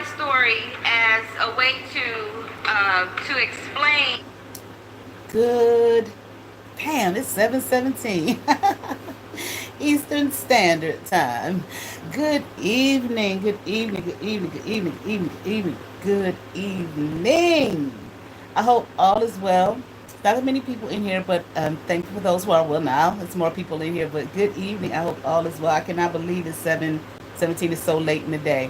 my story as a way to explain. Good. Damn, it's 7:17 Eastern Standard Time. Good evening, good evening, good evening, good evening, good evening, good evening, good evening. I hope all is well. Not that many people in here, but thank you for those who are well now. It's more people in here, but good evening. I hope all is well. I cannot believe it's 7:17 is so late in the day.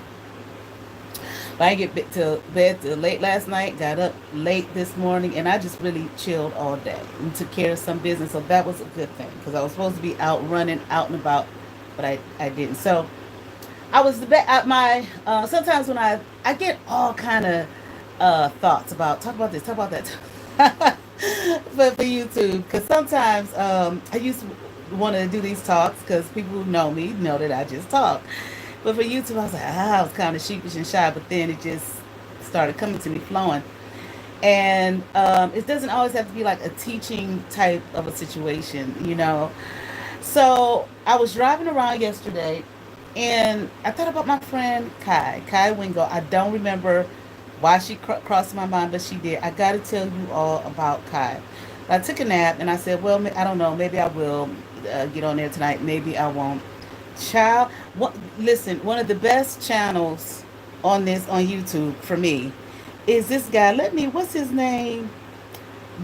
But I didn't get to bed till late last night, got up late this morning, and I just really chilled all day and took care of some business. So that was a good thing because I was supposed to be out running, out and about, but I didn't. So I was at my sometimes when I get all kind of thoughts about talk about this, talk about that. For YouTube, because sometimes I used to want to do these talks because people who know me know that I just talk. But for YouTube, I was like, I was kind of sheepish and shy, but then it just started coming to me flowing. And it doesn't always have to be like a teaching type of a situation, you know. So I was driving around yesterday, and I thought about my friend Kai Wingo. I don't remember why she crossed my mind, but she did. I got to tell you all about Kai. I took a nap, and I said, well, I don't know. Maybe I will get on there tonight. Maybe I won't. Child, listen, one of the best channels on YouTube for me is this guy. What's his name?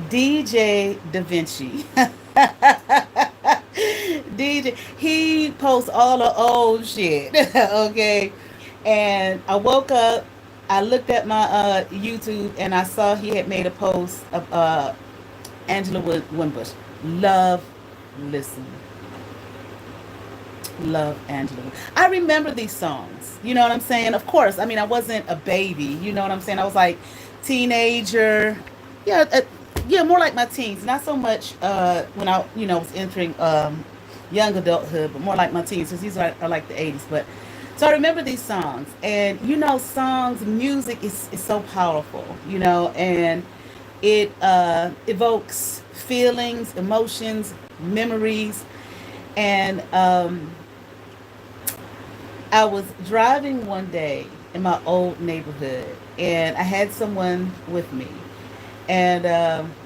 DJ Da Vinci. DJ, he posts all the old shit. Okay, and I woke up. I looked at my YouTube and I saw he had made a post of Angela Winbush. Love, listen, love Angela. I remember these songs. You know what I'm saying? Of course. I mean, I wasn't a baby. You know what I'm saying? I was like teenager. Yeah, yeah, more like my teens. Not so much when I, was entering young adulthood, but more like my teens, because these are like the 80s. But so I remember these songs, and songs, music is so powerful, and it evokes feelings, emotions, memories, and I was driving one day in my old neighborhood, and I had someone with me. And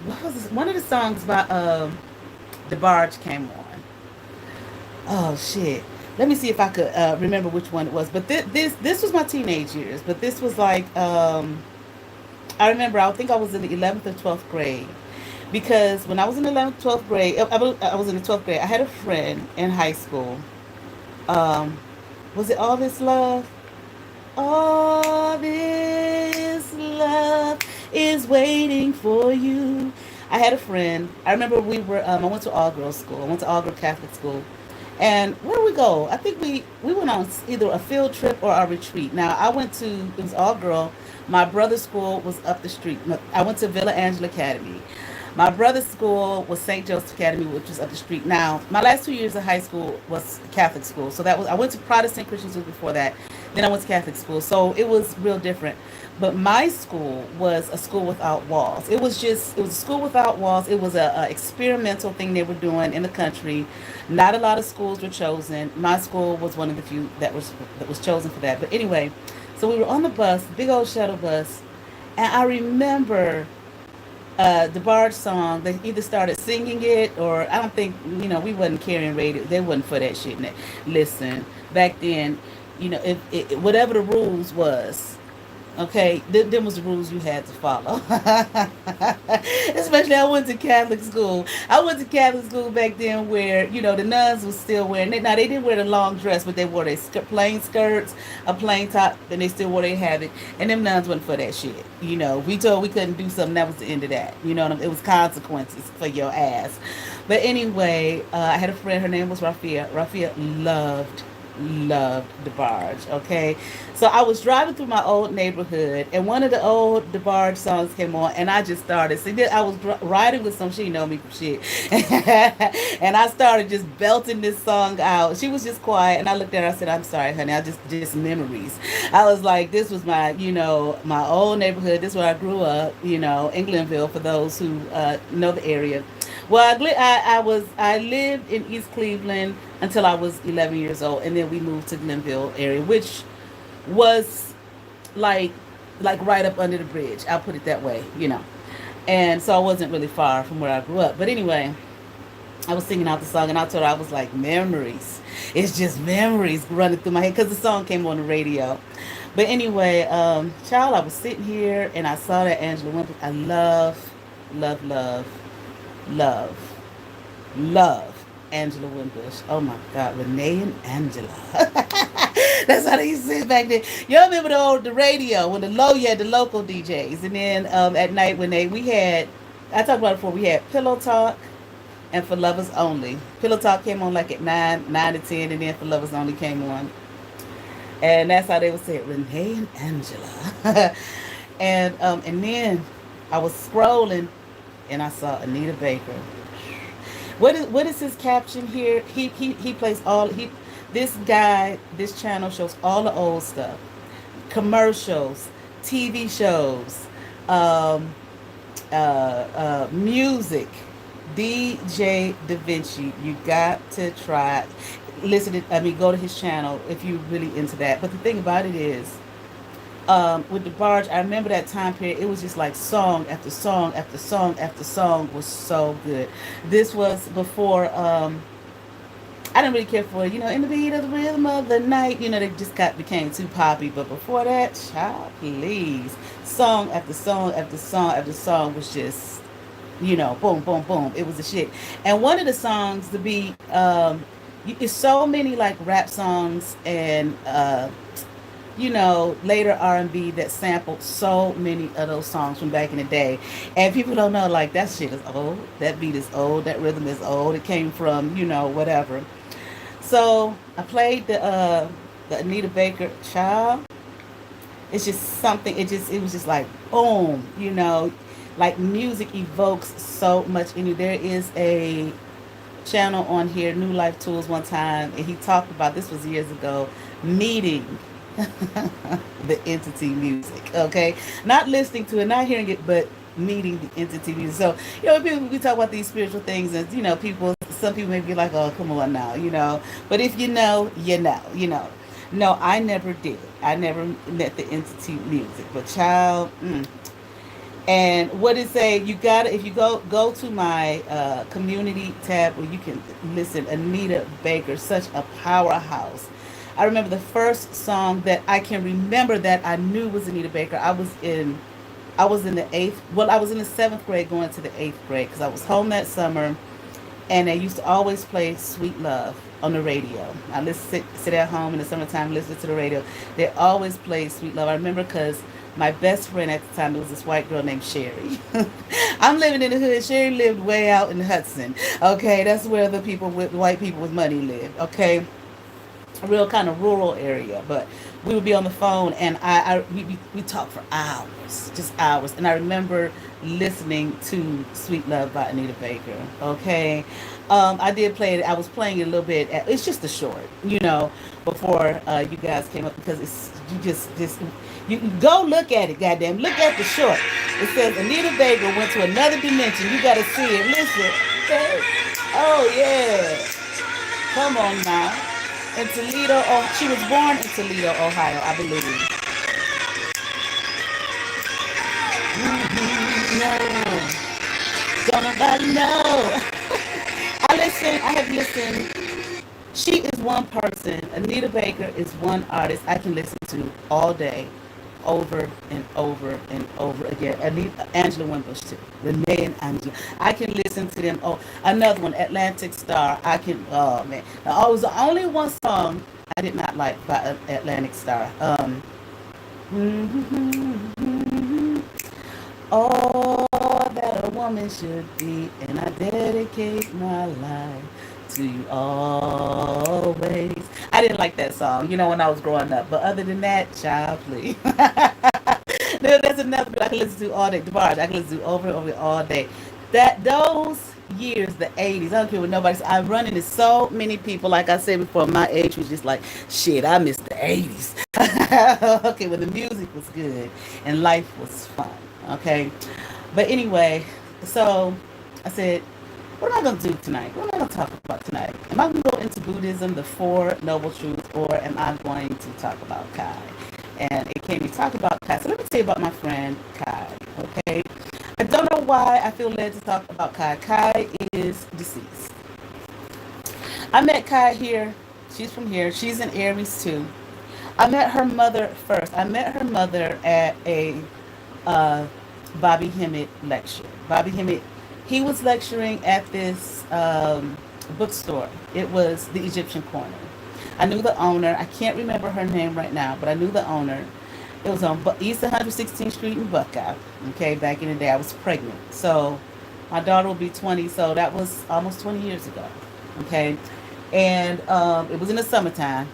what was this? One of the songs by The Barge came on. Oh shit! Let me see if I could remember which one it was. But this was my teenage years. But this was like I remember. I think I was in the 11th or 12th grade, because when I was in the 11th, 12th grade, I was in the 12th grade. I had a friend in high school. Um, was it All This Love? All this love is waiting for you. I had a friend. I remember I went to all girls school. I went to all girl Catholic school. And where did we go? I think we went on either a field trip or a retreat. Now, it was all girl. My brother's school was up the street. I went to Villa Angela Academy. My brother's school was St. Joseph Academy, which was up the street. Now, my last 2 years of high school was Catholic school. So I went to Protestant Christian school before that. Then I went to Catholic school. So it was real different. But my school was a school without walls. It was a school without walls. It was a experimental thing they were doing in the country. Not a lot of schools were chosen. My school was one of the few that was chosen for that. But anyway, so we were on the bus, big old shuttle bus, and I remember the barge song. They either started singing it, or I don't think, we wasn't carrying radio. They wasn't for that shit. Listen, back then, whatever the rules was, okay, them was the rules you had to follow. Especially I went to Catholic school. I went to Catholic school back then where, the nuns was still wearing it. Now, they didn't wear the long dress, but they wore their plain skirts, a plain top, and they still wore their habit. And them nuns wasn't for that shit. We told we couldn't do something, that was the end of that. It was consequences for your ass. But anyway, I had a friend, her name was Rafia. Rafia loved the barge. Okay, so I was driving through my old neighborhood, and one of the old the barge songs came on, and I just started singing. I was riding with some, she know me from shit, and I started just belting this song out. She was just quiet, and I looked at her, I said, I'm sorry, honey, I just memories. I was like, this was my, my old neighborhood. This is where I grew up, in Glenville, for those who know the area. Well, I lived in East Cleveland until I was 11 years old, and then we moved to Glenville area, which was like right up under the bridge. I'll put it that way, you know. And so I wasn't really far from where I grew up. But anyway, I was singing out the song, and I told her I was like, memories. It's just memories running through my head because the song came on the radio. But anyway, child, I was sitting here and I saw that Angela Wimple. I love, love, love, love Angela Wimbush. Oh my God, Renee and Angela. That's how they used to say it back then. You remember the radio when you had the local DJs, and then at night when we had, I talked about it before, we had Pillow Talk and For Lovers Only. Pillow Talk came on like at 9 to 10, and then For Lovers Only came on. And that's how they would say it, Renee and Angela. And then I was scrolling and I saw Anita Baker. What is his caption here? He plays all this guy, this channel shows all the old stuff. Commercials, TV shows, music. DJ Da Vinci, you got to try. Go to his channel if you're really into that. But the thing about it is, with the barge, I remember that time period. It was just like song after song after song after song was so good. This was before. I didn't really care for, in the beat of the rhythm of the night. They just became too poppy. But before that, child, please, song after song after song after song was just, boom, boom, boom. It was the shit. And one of the songs, the beat, it's so many like rap songs and later R&B that sampled so many of those songs from back in the day. And people don't know, like, that shit is old. That beat is old. That rhythm is old. It came from, whatever. So I played the Anita Baker, child. It's just something. It was just like boom. Like music evokes so much in you. There is a channel on here, New Life Tools, one time, and he talked about, this was years ago, meeting the entity music. Okay, not listening to it, not hearing it, but meeting the entity music. So people, we talk about these spiritual things, and some people may be like, oh, come on now, but if you know. No, I never did. I never met the entity music, but child. And what it say? You gotta, if you go to my community tab where you can listen. Anita Baker, such a powerhouse. I remember the first song that I can remember that I knew was Anita Baker. I was in the eighth. Well, I was in the 7th grade going to the 8th grade because I was home that summer, and they used to always play "Sweet Love" on the radio. I sit at home in the summertime, listen to the radio. They always played "Sweet Love." I remember because my best friend at the time, it was this white girl named Sherry. I'm living in the hood. Sherry lived way out in Hudson. Okay, that's where the white people with money lived. Okay, a real kind of rural area. But we would be on the phone, and we talked for hours, just hours. And I remember listening to "Sweet Love" by Anita Baker. Okay, I did play it. I was playing it a little bit. It's just a short, before you guys came up, because it's you can go look at it, goddamn. Look at the short. It says Anita Baker went to another dimension. You gotta see it. Listen. Okay. Oh yeah. Come on now. In Toledo, she was born in Toledo, Ohio, I believe. No. Don't nobody know. I have listened. She is one person. Anita Baker is one artist I can listen to all day, over and over and over again. Angela Wimbush too. Renee and Angela. I can listen to them. Oh, another one, Atlantic Star. Oh man. Now, it was the only one song I did not like by Atlantic Star. All that a woman should be, and I dedicate my life to you always. I didn't like that song, when I was growing up. But other than that, child, please. There's another bit I can listen to all day. The Barge, I can listen to over and over all day. Those years, the 80s, I don't care what nobody says. I run into so many people, like I said before, my age was just like, shit, I miss the 80s. Okay, well, the music was good and life was fun. Okay, but anyway, so I said, what am I going to do tonight? What am I going to talk about tonight? Am I going to go into Buddhism, the Four Noble Truths, or am I going to talk about Kai? and it came to talk about Kai. So let me tell you about my friend Kai. Okay, I don't know why I feel led to talk about Kai. Kai is deceased. I met Kai here. She's from here. She's in Aries too. I met her mother first. I met her mother at a uh, Bobby Hemmett lecture. Bobby Hemmett, he was lecturing at this bookstore. It was the Egyptian Corner. I knew the owner. I can't remember her name right now, but I knew the owner. It was on East 116th Street in Buckeye. Okay, back in the day, I was pregnant. So my daughter will be 20, so that was almost 20 years ago. Okay, and it was in the summertime.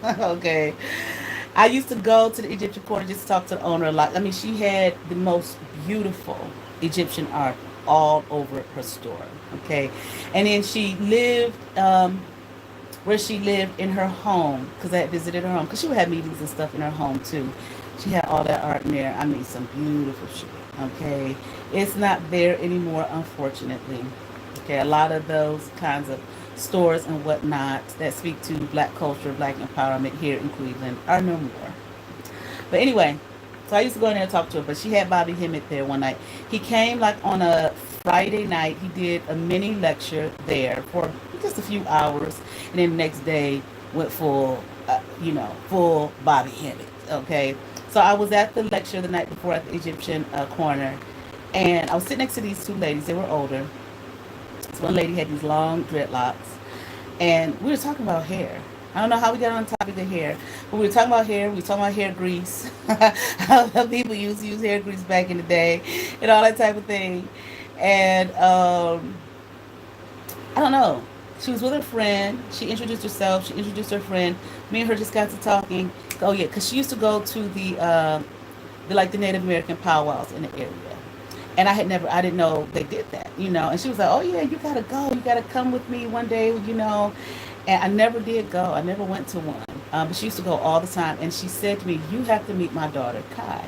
Okay, I used to go to the Egyptian Quarter just to talk to the owner a lot. I mean, she had the most beautiful Egyptian art all over her store. Okay, and then she lived where she lived in her home because I had visited her home because she would have meetings and stuff in her home too. She had all that art in there. I mean, some beautiful shit. Okay, it's not there anymore, unfortunately. Okay, a lot of those kinds of stores and whatnot that speak to black culture, black empowerment here in Cleveland are no more. But anyway, so I used to go in there and talk to her, but she had Bobby Hemmett there one night. He came like on a Friday night. He did a mini lecture there for just a few hours, and then the next day went full, full Bobby Hemmett. Okay, so I was at the lecture the night before at the Egyptian Corner, and I was sitting next to these two ladies. They were older. This one lady had these long dreadlocks, and we were talking about hair. I don't know how we got on the topic of hair, but we were talking about hair. We were talking about hair grease. How people used to use hair grease back in the day, and all that type of thing. And I don't know. She was with her friend. She introduced herself. She introduced her friend. Me and her just got to talking. Oh yeah, because she used to go to the Native American powwows in the area. And I didn't know they did that, And she was like, "Oh yeah, you gotta go. You gotta come with me one day. And I never did go. I never went to one. But she used to go all the time. And she said to me, "You have to meet my daughter, Kai."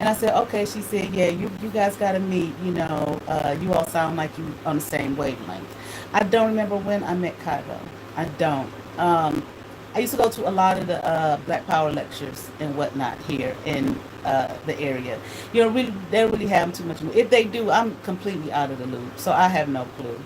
And I said, "Okay." She said, "Yeah, you guys gotta meet. You all sound like you on the same wavelength." I don't remember when I met Kai though. I don't. I used to go to a lot of the Black Power lectures and whatnot here in the area. Really, they don't really have too much. If they do, I'm completely out of the loop, so I have no clue.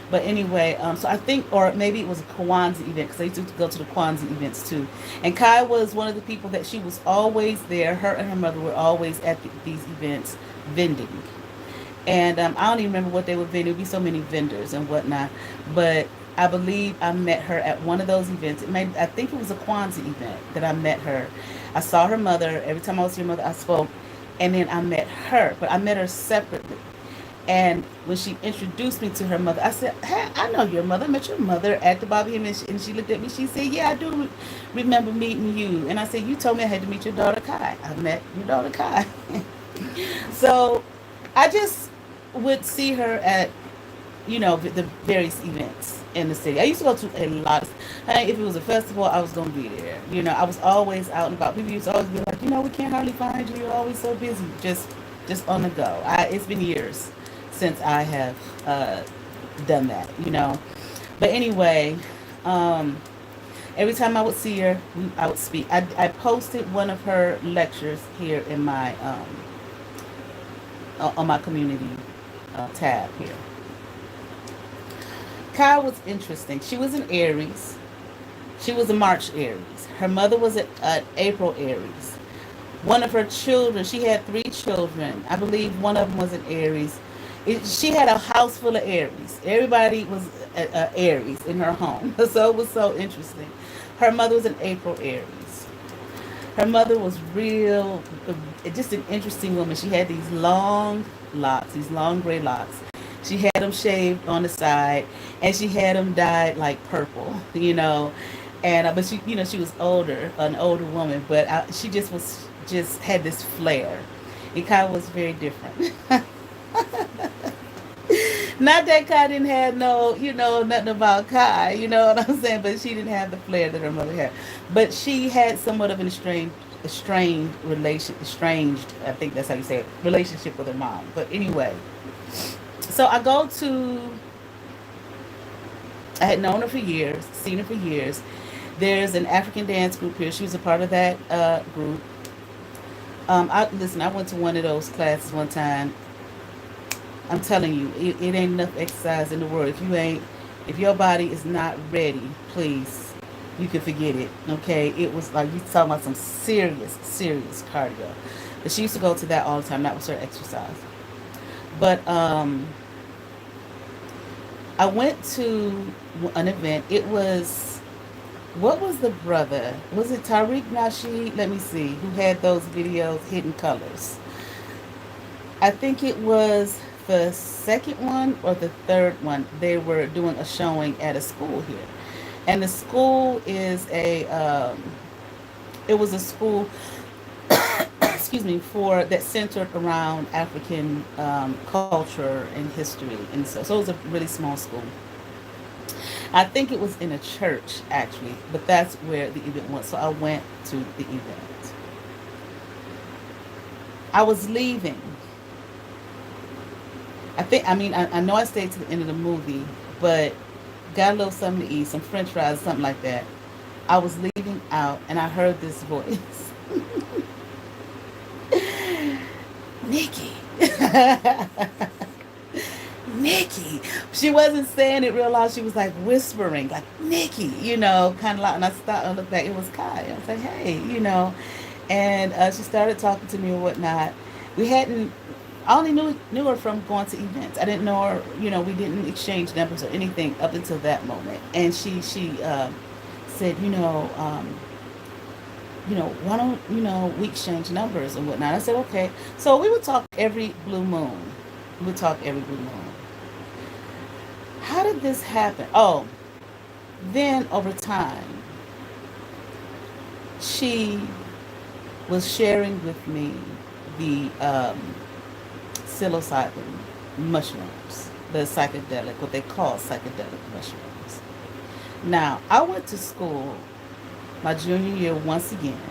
But anyway, so I think, or maybe it was a Kwanzaa event, because I used to go to the Kwanzaa events too. And Kai was one of the people that she was always there. Her and her mother were always at these events vending. And I don't even remember what they were vending. There would be so many vendors and whatnot. But I believe I met her at one of those events. I think it was a Kwanzaa event that I met her. I saw her mother. Every time I was her mother, I spoke. And then I met her. But I met her separately. And when she introduced me to her mother, I said, "Hey, I know your mother. I met your mother at the Bobby Hemmett." And she looked at me. She said, "Yeah, I do remember meeting you." And I said, "You told me I had to meet your daughter, Kai." I met your daughter, Kai. So I just would see her at, the various events in the city. I used to go to a lot. If it was a festival, I was going to be there. I was always out and about. People used to always be like, "We can't hardly find you. You're always so busy." Just on the go. It's been years since I have done that. But anyway, every time I would see her, I would speak. I posted one of her lectures here in my on my community tab here. Kai was interesting. She was an Aries. She was a March Aries. Her mother was an April Aries. One of her children, she had 3 children. I believe one of them was an Aries. She had a house full of Aries. Everybody was Aries in her home. So it was so interesting. Her mother was an April Aries. Her mother was just an interesting woman. She had these long locks, these long gray locks. She had them shaved on the side, and she had them dyed like purple. And but she was an older woman, but she just had this flair. And Kai was very different. Not that Kai didn't have nothing about Kai, you know what I'm saying? But she didn't have the flair that her mother had. But she had somewhat of an estranged, I think that's how you say it, relationship with her mom. But anyway, so I had known her for years, seen her for years. There's an African dance group here. She was a part of that group. Listen, I went to one of those classes one time. I'm telling you, it ain't enough exercise in the world. If your body is not ready, please, you can forget it. Okay, it was like you talking about some serious, serious cardio. But she used to go to that all the time. That was her exercise. But I went to an event. It was, what was the brother? Was it Tariq Nasheed? Let me see. Who had those videos, Hidden Colors? I think it was the second one or the third one. They were doing a showing at a school here, and the school is it was a school, excuse me, for that centered around African culture and history, and so it was a really small school. I think it was in a church actually, but that's where the event was. So I went to the event. I was leaving. I know I stayed to the end of the movie, but got a little something to eat, some French fries, something like that. I was leaving out, and I heard this voice, Nikki. Nikki. She wasn't saying it real loud. She was like whispering, like Nikki, kind of loud. And I stopped and looked back. It was Kai. I was like, hey, And she started talking to me and whatnot. We hadn't. I only knew her from going to events. I didn't know her. We didn't exchange numbers or anything up until that moment. And she said, why don't we exchange numbers and whatnot? I said, okay. So we would talk every blue moon. We would talk every blue moon. How did this happen? Oh, then over time, she was sharing with me the psilocybin mushrooms, the psychedelic, what they call psychedelic mushrooms. Now, I went to school my junior year once again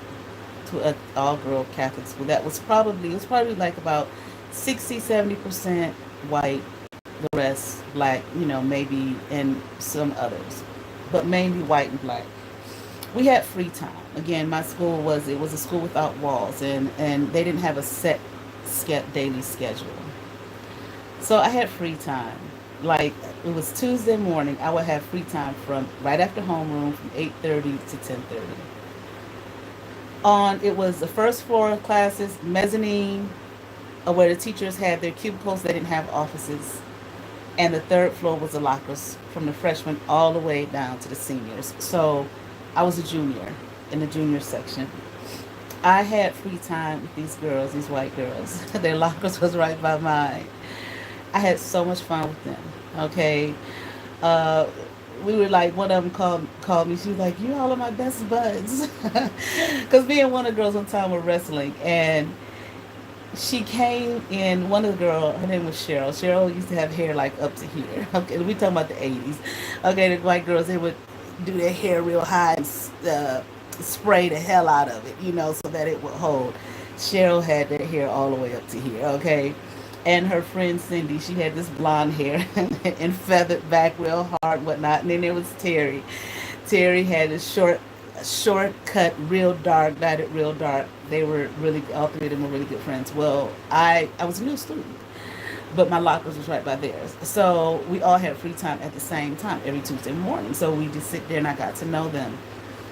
to an all-girl Catholic school. It was probably like about 60-70% white, the rest black, maybe, and some others, but mainly white and black. We had free time. Again, my school was a school without walls, and they didn't have a set daily schedule. So I had free time. Like, it was Tuesday morning, I would have free time from right after homeroom from 8:30 to 10:30. It was the first floor of classes, mezzanine, where the teachers had their cubicles. They didn't have offices. And the third floor was the lockers from the freshmen all the way down to the seniors. So I was a junior in the junior section. I had free time with these girls, these white girls. Their lockers was right by mine. I had so much fun with them. Okay. Uh, we were like, one of them called me. She was like, "You all are my best buds," because me and one of the girls one time were wrestling, and she came in. One of the girl, her name was Cheryl. Cheryl used to have hair like up to here. Okay, we talking about the 80s. Okay, the white girls, they would do their hair real high and spray the hell out of it, so that it would hold. Cheryl had that hair all the way up to here. Okay. And her friend Cindy, she had this blonde hair and feathered back real hard, whatnot. And then there was Terry. Terry had a short cut, real dark, dyed it real dark. They were really, all three of them were really good friends. Well, I was a new student, but my lockers was right by theirs. So we all had free time at the same time every Tuesday morning. So we just sit there and I got to know them.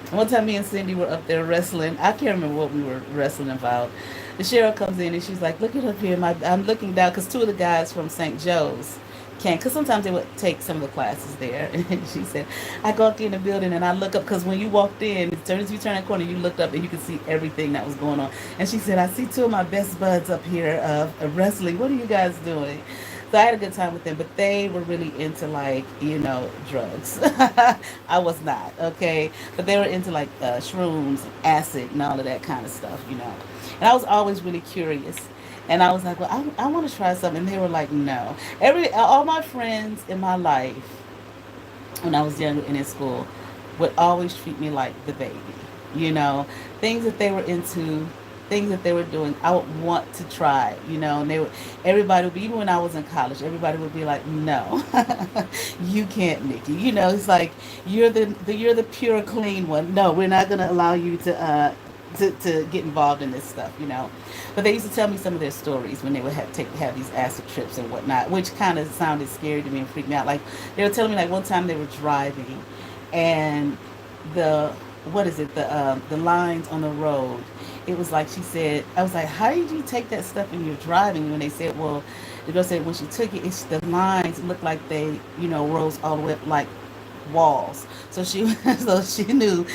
And one time me and Cindy were up there wrestling. I can't remember what we were wrestling about. The Cheryl comes in and she's like, "Look at up here." I'm looking down because two of the guys from St. Joe's came, because sometimes they would take some of the classes there. And she said, "I go up there in the building and I look up, because when you walked in, as soon as you turn that corner, you looked up and you could see everything that was going on." And she said, "I see two of my best buds up here wrestling. What are you guys doing?" So I had a good time with them, but they were really into like, drugs. I was not, okay? But they were into like shrooms, acid, and all of that kind of stuff. And I was always really curious. And I was like, well, I want to try something. And they were like, no. All my friends in my life, when I was younger and in school, would always treat me like the baby. Things that they were into, things that they were doing, I would want to try, and everybody would be, even when I was in college, everybody would be like, no, you can't, Nikki. It's like, you're the pure clean one. No, we're not going to allow you to get involved in this stuff. But they used to tell me some of their stories when they would have these acid trips and whatnot, which kind of sounded scary to me and freaked me out. Like, they were telling me, like, one time they were driving, and the what is it, the lines on the road, it was like, she said, I was like, how did you take that stuff when you're driving? When they said, well, the girl said when she took it, it's the lines looked like they, rose all the way up like walls. So she so she knew,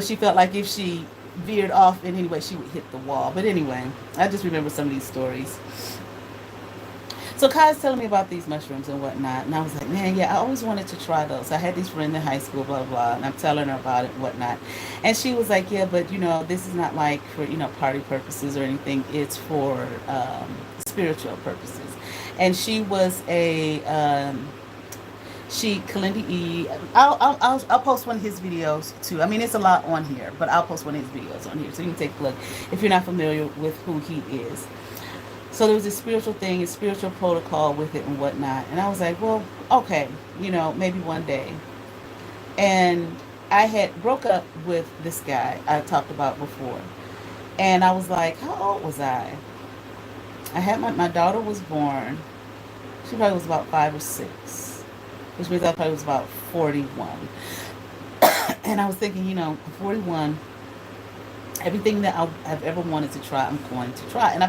she felt like if she veered off in any way, she would hit the wall. But anyway, I just remember some of these stories. So Kai's telling me about these mushrooms and whatnot, and I was like, man, yeah, I always wanted to try those. I had these friends in high school, blah, blah, blah, and I'm telling her about it and whatnot. And she was like, yeah, but, this is not like for, party purposes or anything. It's for spiritual purposes. And she was Kalindi E. I'll post one of his videos too. I mean, it's a lot on here, but I'll post one of his videos on here so you can take a look if you're not familiar with who he is. So there was a spiritual thing, a spiritual protocol with it and whatnot. And I was like, well, okay, maybe one day. And I had broke up with this guy I talked about before. And I was like, how old was I? I had my daughter was born. She probably was about 5 or 6, which means I probably was about 41. And I was thinking, 41, everything that I've ever wanted to try, I'm going to try. And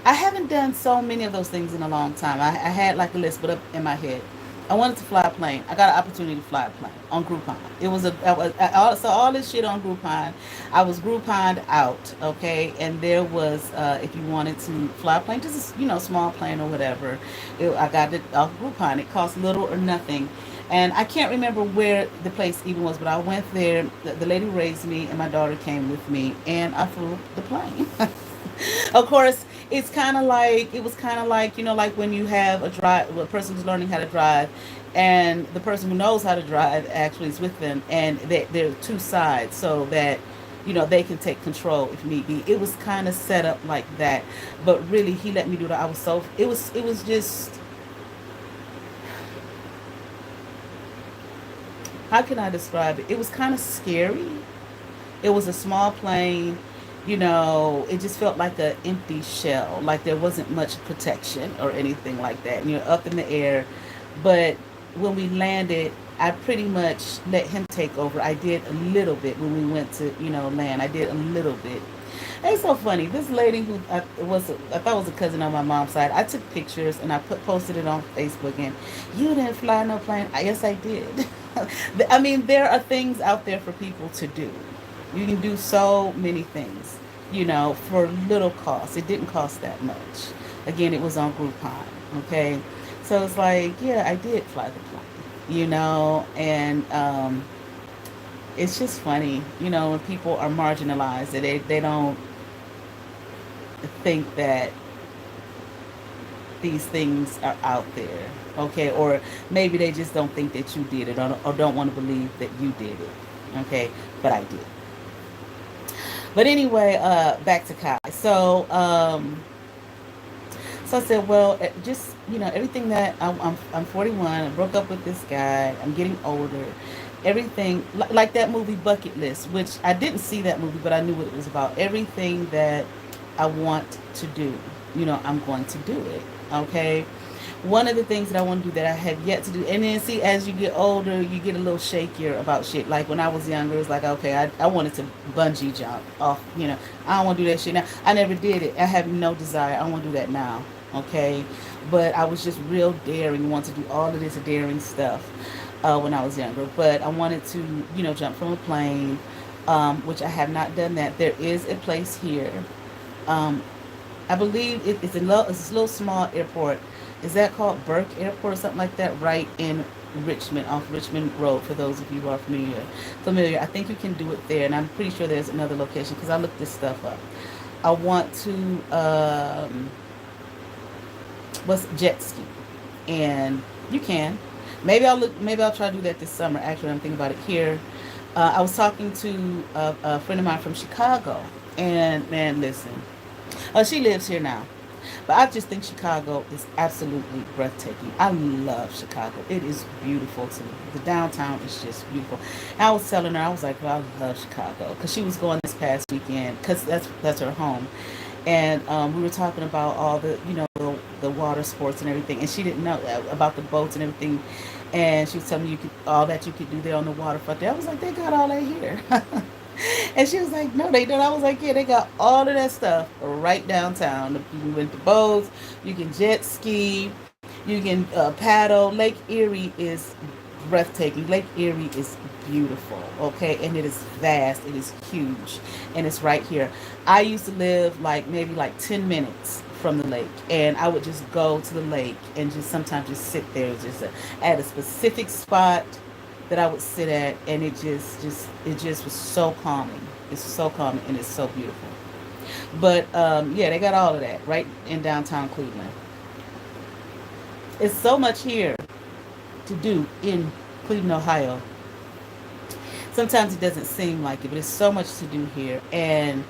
I haven't done so many of those things in a long time. I had like a list, but up in my head, I wanted to fly a plane. I got an opportunity to fly a plane on Groupon. It was so all this shit on Groupon. I was Grouponed out, okay. And there was if you wanted to fly a plane, just a small plane or whatever, I got it off Groupon. It cost little or nothing. And I can't remember where the place even was, but I went there. The lady raised me, and my daughter came with me, and I flew the plane. Of course, it was kind of like, like when you have a person who's learning how to drive, and the person who knows how to drive actually is with them, and there are two sides, so that they can take control if need be. It was kind of set up like that, but really, he let me do that. It was just, how can I describe it? It was kind of scary. It was a small plane. It just felt like an empty shell. Like there wasn't much protection or anything like that. And you're up in the air. But when we landed, I pretty much let him take over. I did a little bit when we went to, land. I did a little bit. It's so funny. This lady who I thought was a cousin on my mom's side, I took pictures and I posted it on Facebook. And you didn't fly no plane. Yes, I did. I mean, there are things out there for people to do. You can do so many things, for little cost. It didn't cost that much. Again, it was on Groupon, okay? So it's like, yeah, I did fly the plane, and it's just funny, when people are marginalized, they don't think that these things are out there, okay? Or maybe they just don't think that you did it, or don't want to believe that you did it, okay? But I did. But anyway, back to Kai. So I said, well, just everything that I'm 41. I broke up with this guy. I'm getting older. Everything like that movie Bucket List, which I didn't see that movie, but I knew what it was about. Everything that I want to do, I'm going to do it. Okay. One of the things that I want to do that I have yet to do, and then see, as you get older, you get a little shakier about shit. Like when I was younger, it was like, okay, I wanted to bungee jump off, I don't want to do that shit now. I never did it. I have no desire. I don't want to do that now, okay? But I was just real daring, want to do all of this daring stuff when I was younger. But I wanted to, jump from a plane, which I have not done that. There is a place here. I believe it's a little small airport. Is that called Burke Airport or something like that? Right in Richmond, off Richmond Road, for those of you who are familiar. I think you can do it there, and I'm pretty sure there's another location because I looked this stuff up. I want to what's jet ski, and you can. Maybe I'll try to do that this summer. Actually, I'm thinking about it here. I was talking to a friend of mine from Chicago, And man, listen. Oh, she lives here now. But I just think Chicago is absolutely breathtaking. I love Chicago. It is beautiful to me. The downtown is just beautiful. And I was telling her, I was like, well, I love Chicago. Because she was going this past weekend, because that's her home. And we were talking about all the, the water sports and everything. And she didn't know about the boats and everything. And she was telling me all that you could do there on the waterfront there. I was like, they got all that here. And she was like, no, they don't. I was like, yeah, they got all of that stuff right downtown. You can rent the boats, you can jet ski, you can paddle. Lake Erie is breathtaking. Lake Erie is beautiful, okay? And it is vast, it is huge, and it's right here. I used to live like maybe like 10 minutes from the lake, and I would just go to the lake and just sometimes just sit there just at a specific spot that I would sit at, and it just was so calming. It's so calming and it's so beautiful. But yeah, they got all of that right in downtown Cleveland. It's so much here to do in Cleveland, Ohio. Sometimes it doesn't seem like it, but it's so much to do here. And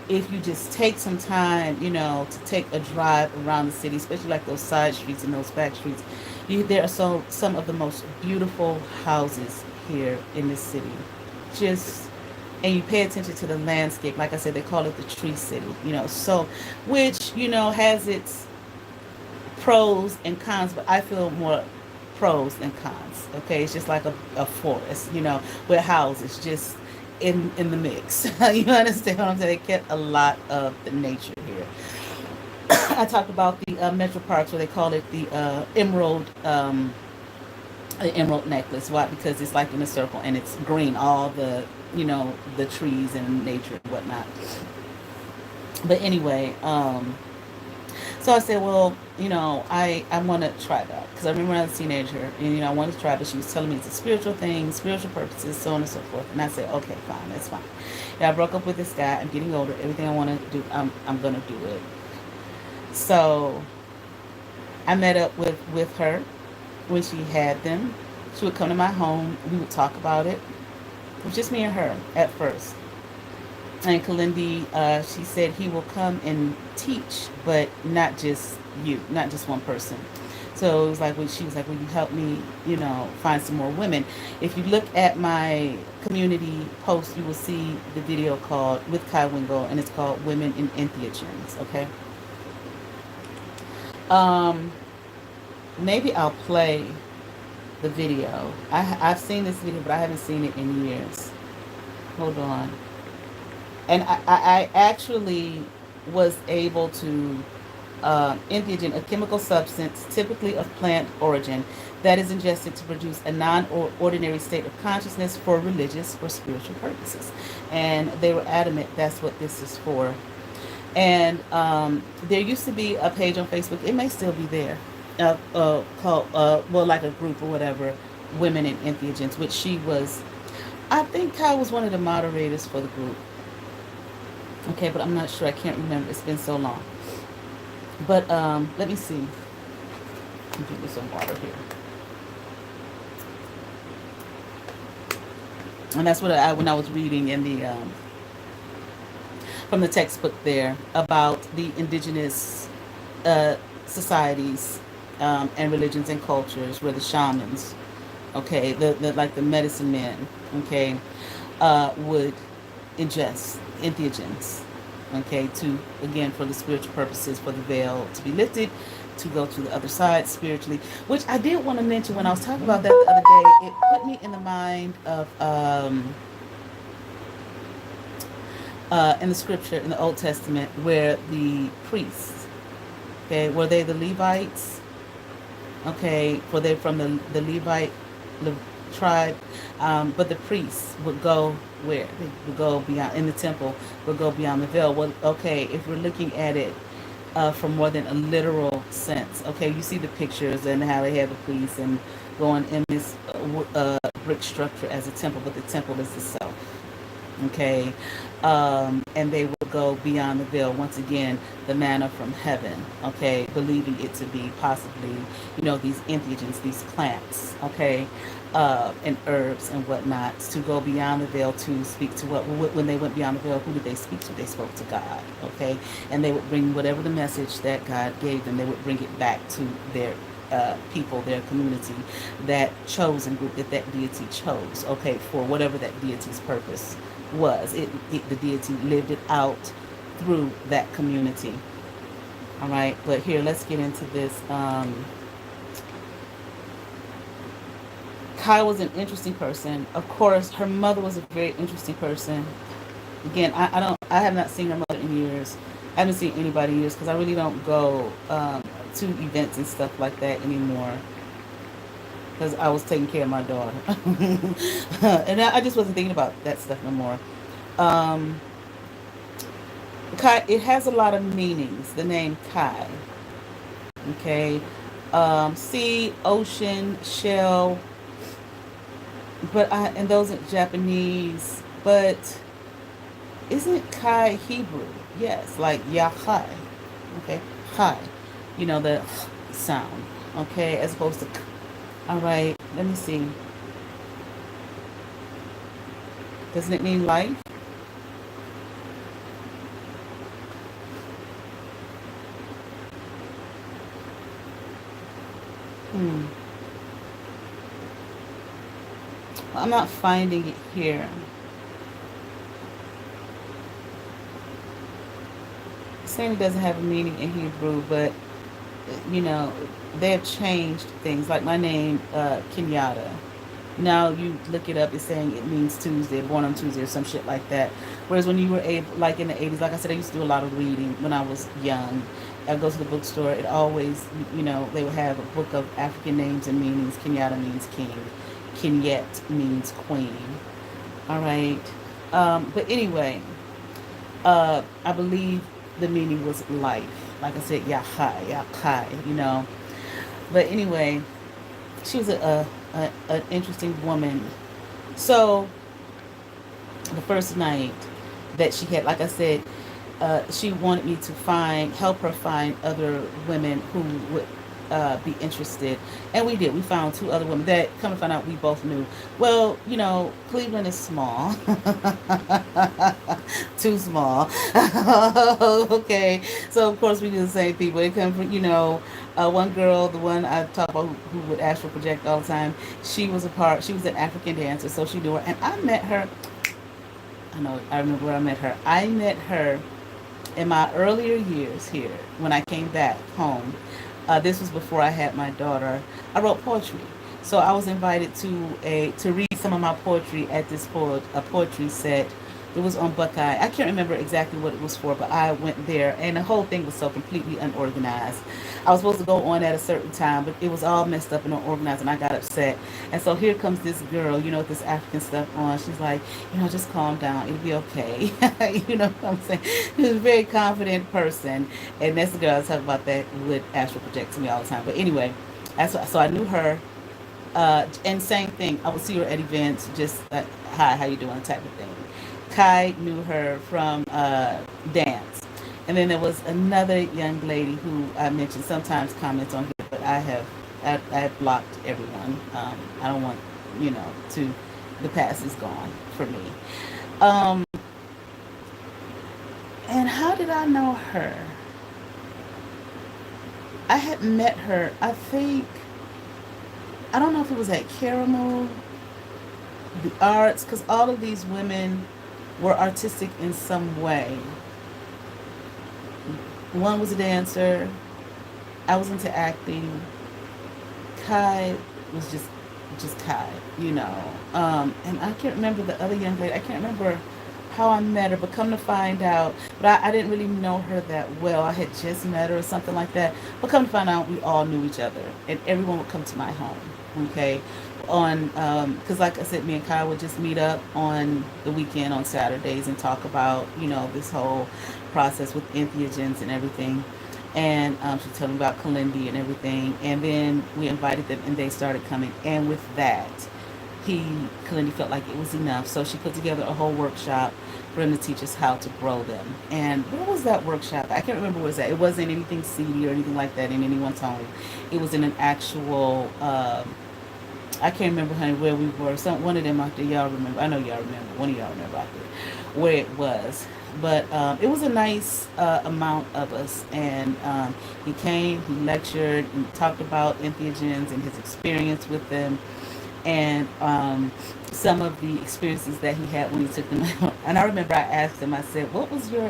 if you just take some time, to take a drive around the city, especially like those side streets and those back streets, there are some of the most beautiful houses here in this city. Just and you pay attention to the landscape. Like I said, they call it the tree city. So which has its pros and cons, but I feel more pros than cons. Okay, it's just like a forest, with houses just in the mix. You understand what I'm saying? They kept a lot of the nature here. I talked about the metro parks, where they call it the emerald necklace. Why? Because it's like in a circle and it's green, all the trees and nature and whatnot. But anyway, so I said, well, I want to try that, because I remember when I was a teenager, and I wanted to try it, but she was telling me it's a spiritual thing, spiritual purposes, so on and so forth. And I said, okay, fine, that's fine. Yeah, I broke up with this guy. I'm getting older. Everything I want to do, I'm gonna do it. So I met up with her when she had them. She would come to my home. We would talk about it. It was just me and her at first. And Kalindi, she said he will come and teach, but not just you, not just one person. So it was like, she was like, will you help me, find some more women? If you look at my community post, you will see the video called with Kai Wingo, and it's called Women in Entheogens. Okay. Um, Maybe I'll play the video. I've seen this video, but I haven't seen it in years. Hold on. And I actually was able to entheogen, a chemical substance typically of plant origin that is ingested to produce a non-ordinary state of consciousness for religious or spiritual purposes. And they were adamant that's what this is for. And there used to be a page on Facebook, it may still be there, called, well, like a group or whatever, Women in Entheogens, which she was, I think Kai was one of the moderators for the group. Okay, but I'm not sure. I can't remember. It's been so long. But let me see. I'm drinking some water here. And that's what when I was reading in the from the textbook there about the indigenous societies and religions and cultures, where the shamans, okay, the like the medicine men, okay, would ingest entheogens, okay, to, again, for the spiritual purposes, for the veil to be lifted, to go to the other side spiritually, which I did want to mention when I was talking about that the other day. It put me in the mind of in the scripture in the Old Testament, where the priests, okay, were they the Levites, okay, were they from the Levite tribe, but the priests would go where? They would go beyond, in the temple, would go beyond the veil. Well, okay, if we're looking at it from more than a literal sense, okay, you see the pictures and how they have the priests and going in this brick structure as a temple, but the temple is the self, okay, and they will go beyond the veil, once again, the manna from heaven, okay, believing it to be possibly, these entheogens, these plants, okay, and herbs and whatnot to go beyond the veil to speak to what when they went beyond the veil, who did they speak to? They spoke to God. Okay, and they would bring whatever the message that God gave them. They would bring it back to their people, their community, that chosen group that deity chose. Okay, for whatever that deity's purpose was. The deity lived it out through that community. All right, but here let's get into this. Kai was an interesting person. Of course, her mother was a very interesting person. Again, I have not seen her mother in years. I haven't seen anybody in years because I really don't go to events and stuff like that anymore because I was taking care of my daughter, and I just wasn't thinking about that stuff no more. Um, Kai, it has a lot of meanings. The name Kai, okay, sea, ocean, shell, but and those are Japanese, but isn't Kai Hebrew? Yes, like Yahai. Okay, Kai. You know the sound. Okay, as opposed to. All right, let me see. Doesn't it mean life? Hmm. Well, I'm not finding it here. Saying it doesn't have a meaning in Hebrew, but you know, they have changed things. Like my name, Kenyatta. Now you look it up, it's saying it means Tuesday, born on Tuesday or some shit like that. Whereas when you were able, like in the 80s, like I said, I used to do a lot of reading when I was young. I'd go to the bookstore. It always, they would have a book of African names and meanings. Kenyatta means king. Kenyette means queen. All right. But anyway, I believe the meaning was life. Like I said, Yahai, Yakai. But anyway, she was an interesting woman. So the first night that she had, like I said, she wanted me to help her find other women who would be interested, and we did. We found two other women that, come to find out, we both knew. Well, Cleveland is small, too small. Okay, so of course we do the same people. It come from, one girl, the one I talk about who would astral project all the time. She was an African dancer, so she knew her, and I met her. I remember where I met her. I met her in my earlier years here when I came back home. This was before I had my daughter. I wrote poetry, so I was invited to read some of my poetry at this a poetry set. It was on Buckeye. I can't remember exactly what it was for, but I went there, and the whole thing was so completely unorganized. I was supposed to go on at a certain time, but it was all messed up and unorganized, and I got upset. And so here comes this girl, with this African stuff on. She's like, just calm down. It'll be okay. You know what I'm saying? She's a very confident person, and that's the girl I talk about that would astral project to me all the time. But anyway, so I knew her. And same thing, I would see her at events, just hi, how you doing, type of thing. Kai knew her from dance. And then there was another young lady who I mentioned sometimes comments on here, but I have blocked everyone. I don't want, the past is gone for me. Um, and how did I know her? I had met her, I think, I don't know if it was at Caramel, the arts, because all of these women were artistic in some way. One was a dancer. I was into acting. Kai was just Kai, And I can't remember the other young lady. I can't remember how I met her, but come to find out, but I didn't really know her that well. I had just met her or something like that. But come to find out, we all knew each other, and everyone would come to my home. Okay, on because like I said, me and Kyle would just meet up on the weekend on Saturdays and talk about this whole process with entheogens and everything. And she told me about Kalindi and everything, and then we invited them, and they started coming. And with that, Kalindi felt like it was enough, so she put together a whole workshop for him to teach us how to grow them. And what was that workshop? I can't remember what was that. It wasn't anything seedy or anything like that in anyone's home. It was in an actual I can't remember, honey, where we were. Some one of them out there, y'all remember. I know y'all remember. One of y'all remember out there where it was. But it was a nice amount of us, and he came, he lectured, and talked about entheogens and his experience with them, and some of the experiences that he had when he took them out. And I remember I asked him, I said, "What was your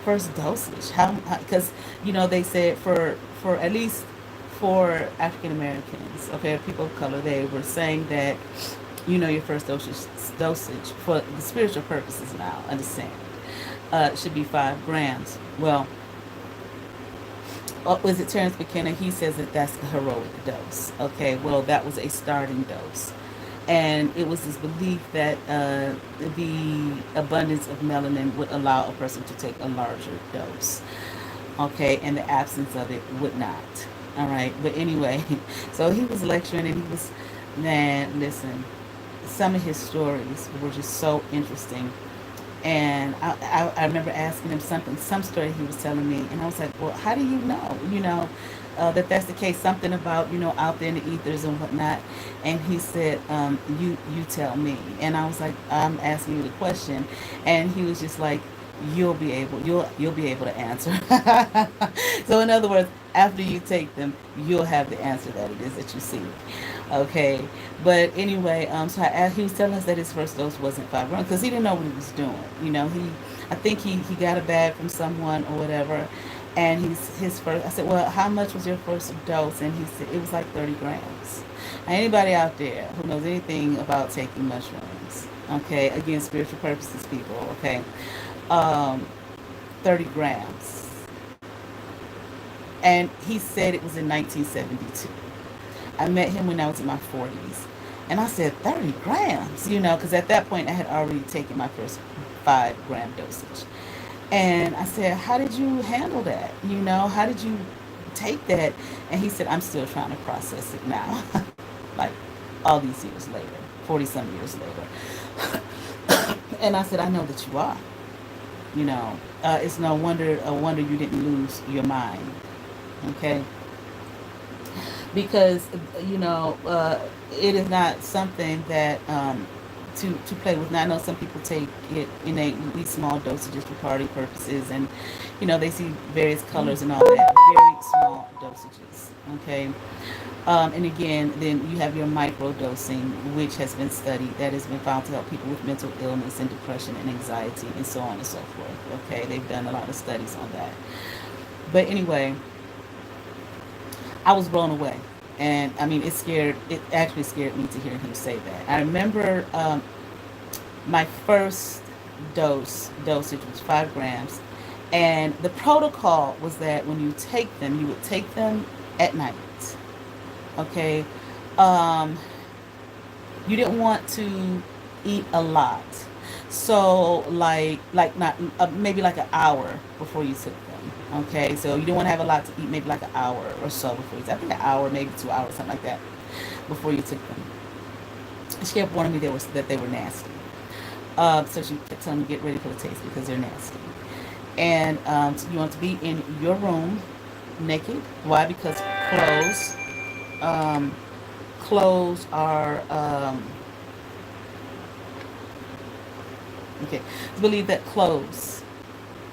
first dosage? How?" Because they said for at least for African Americans, okay, people of color, they were saying that your first dosage for the spiritual purposes now, understand, should be 5 grams. Well, was it Terrence McKenna? He says that that's the heroic dose. Okay, well, that was a starting dose. And it was this belief that the abundance of melanin would allow a person to take a larger dose. Okay, and the absence of it would not. All right, but anyway, so he was lecturing and he was, man, listen, some of his stories were just so interesting. And I remember asking him some story he was telling me, and I was like, well, how do you know, that that's the case? Something about, out there in the ethers and whatnot. And he said, you tell me. And I was like, I'm asking you the question. And he was just like, you'll be able to answer. So in other words, after you take them, you'll have the answer that it is that you seek. Okay, but anyway, so he was telling us that his first dose wasn't 5 grams because he didn't know what he was doing. I think he got a bag from someone or whatever, and his first. I said, well, how much was your first dose? And he said it was like 30 grams. Now, anybody out there who knows anything about taking mushrooms, okay, again, spiritual purposes, people, okay, um, 30 grams, and he said it was in 1972. I met him when I was in my 40s. And I said, 30 grams, because at that point I had already taken my first 5 gram dosage. And I said, how did you handle that? How did you take that? And he said, I'm still trying to process it now. Like all these years later, 40 some years later. And I said, I know that you are. It's no wonder, a wonder you didn't lose your mind. Okay? Because it is not something that to play with. Now I know some people take it in these small dosages for party purposes, and they see various colors and all that. Very small dosages. Okay, and again, then you have your micro dosing, which has been studied, that has been found to help people with mental illness and depression and anxiety and so on and so forth. Okay, they've done a lot of studies on that. But anyway, I was blown away. And I mean, it actually scared me to hear him say that. I remember my first dosage was 5 grams. And the protocol was that when you take them, you would take them at night. Okay. Um, you didn't want to eat a lot. So like not maybe like an hour before you took them. Okay, so you don't want to have a lot to eat, maybe like an hour or so before you. I think an hour, maybe 2 hours, something like that, before you took them. She kept warning me that they were nasty. So she kept telling me get ready for the taste because they're nasty. And so you want to be in your room naked. Why? Because um, clothes are okay. It's believed that clothes,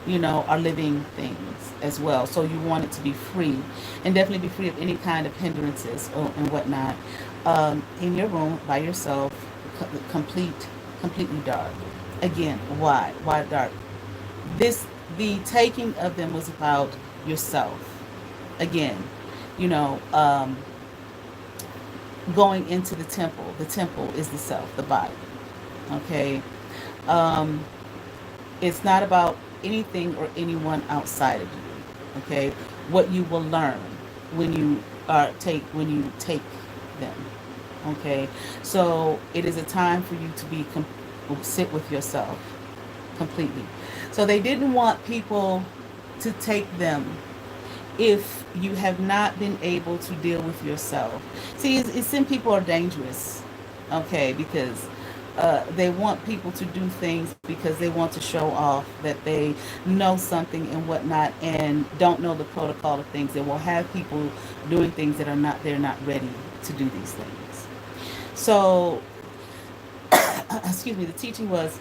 are living things as well. So you want it to be free, and definitely be free of any kind of hindrances and whatnot. In your room by yourself, completely dark. Again, why? Why dark? The taking of them was about yourself. Again, you know, um, going into the temple. The temple is the self, the body. Okay. Um, it's not about anything or anyone outside of you. Okay. What you will learn when you take them. Okay. So it is a time for you to sit with yourself completely. So they didn't want people to take them if you have not been able to deal with yourself. See, some people are dangerous, okay, because they want people to do things because they want to show off that they know something and whatnot, and don't know the protocol of things. They will have people doing things that they're not ready to do these things. So, excuse me, the teaching was,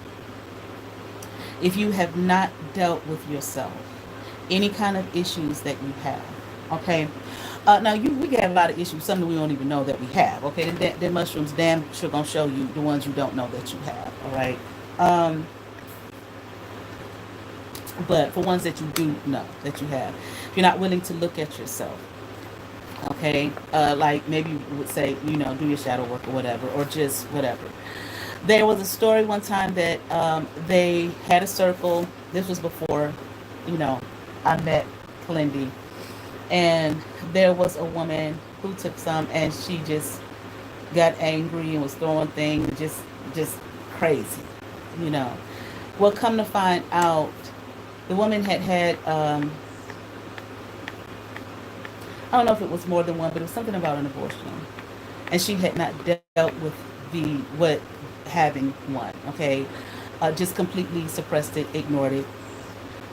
if you have not dealt with yourself, any kind of issues that you have, okay. Now we have a lot of issues, some that we don't even know that we have. Okay, the mushrooms damn sure gonna show you the ones you don't know that you have. All right, um, but for ones that you do know that you have, if you're not willing to look at yourself, okay, like maybe you would say, do your shadow work or whatever, or just whatever. There was a story one time that they had a circle. This was before, you know, I met Kalindi, and there was a woman who took some, and she just got angry and was throwing things, just crazy, you know. Well, come to find out, the woman had I don't know if it was more than one, but it was something about an abortion, and she had not dealt with the what having one. Okay, just completely suppressed it, ignored it.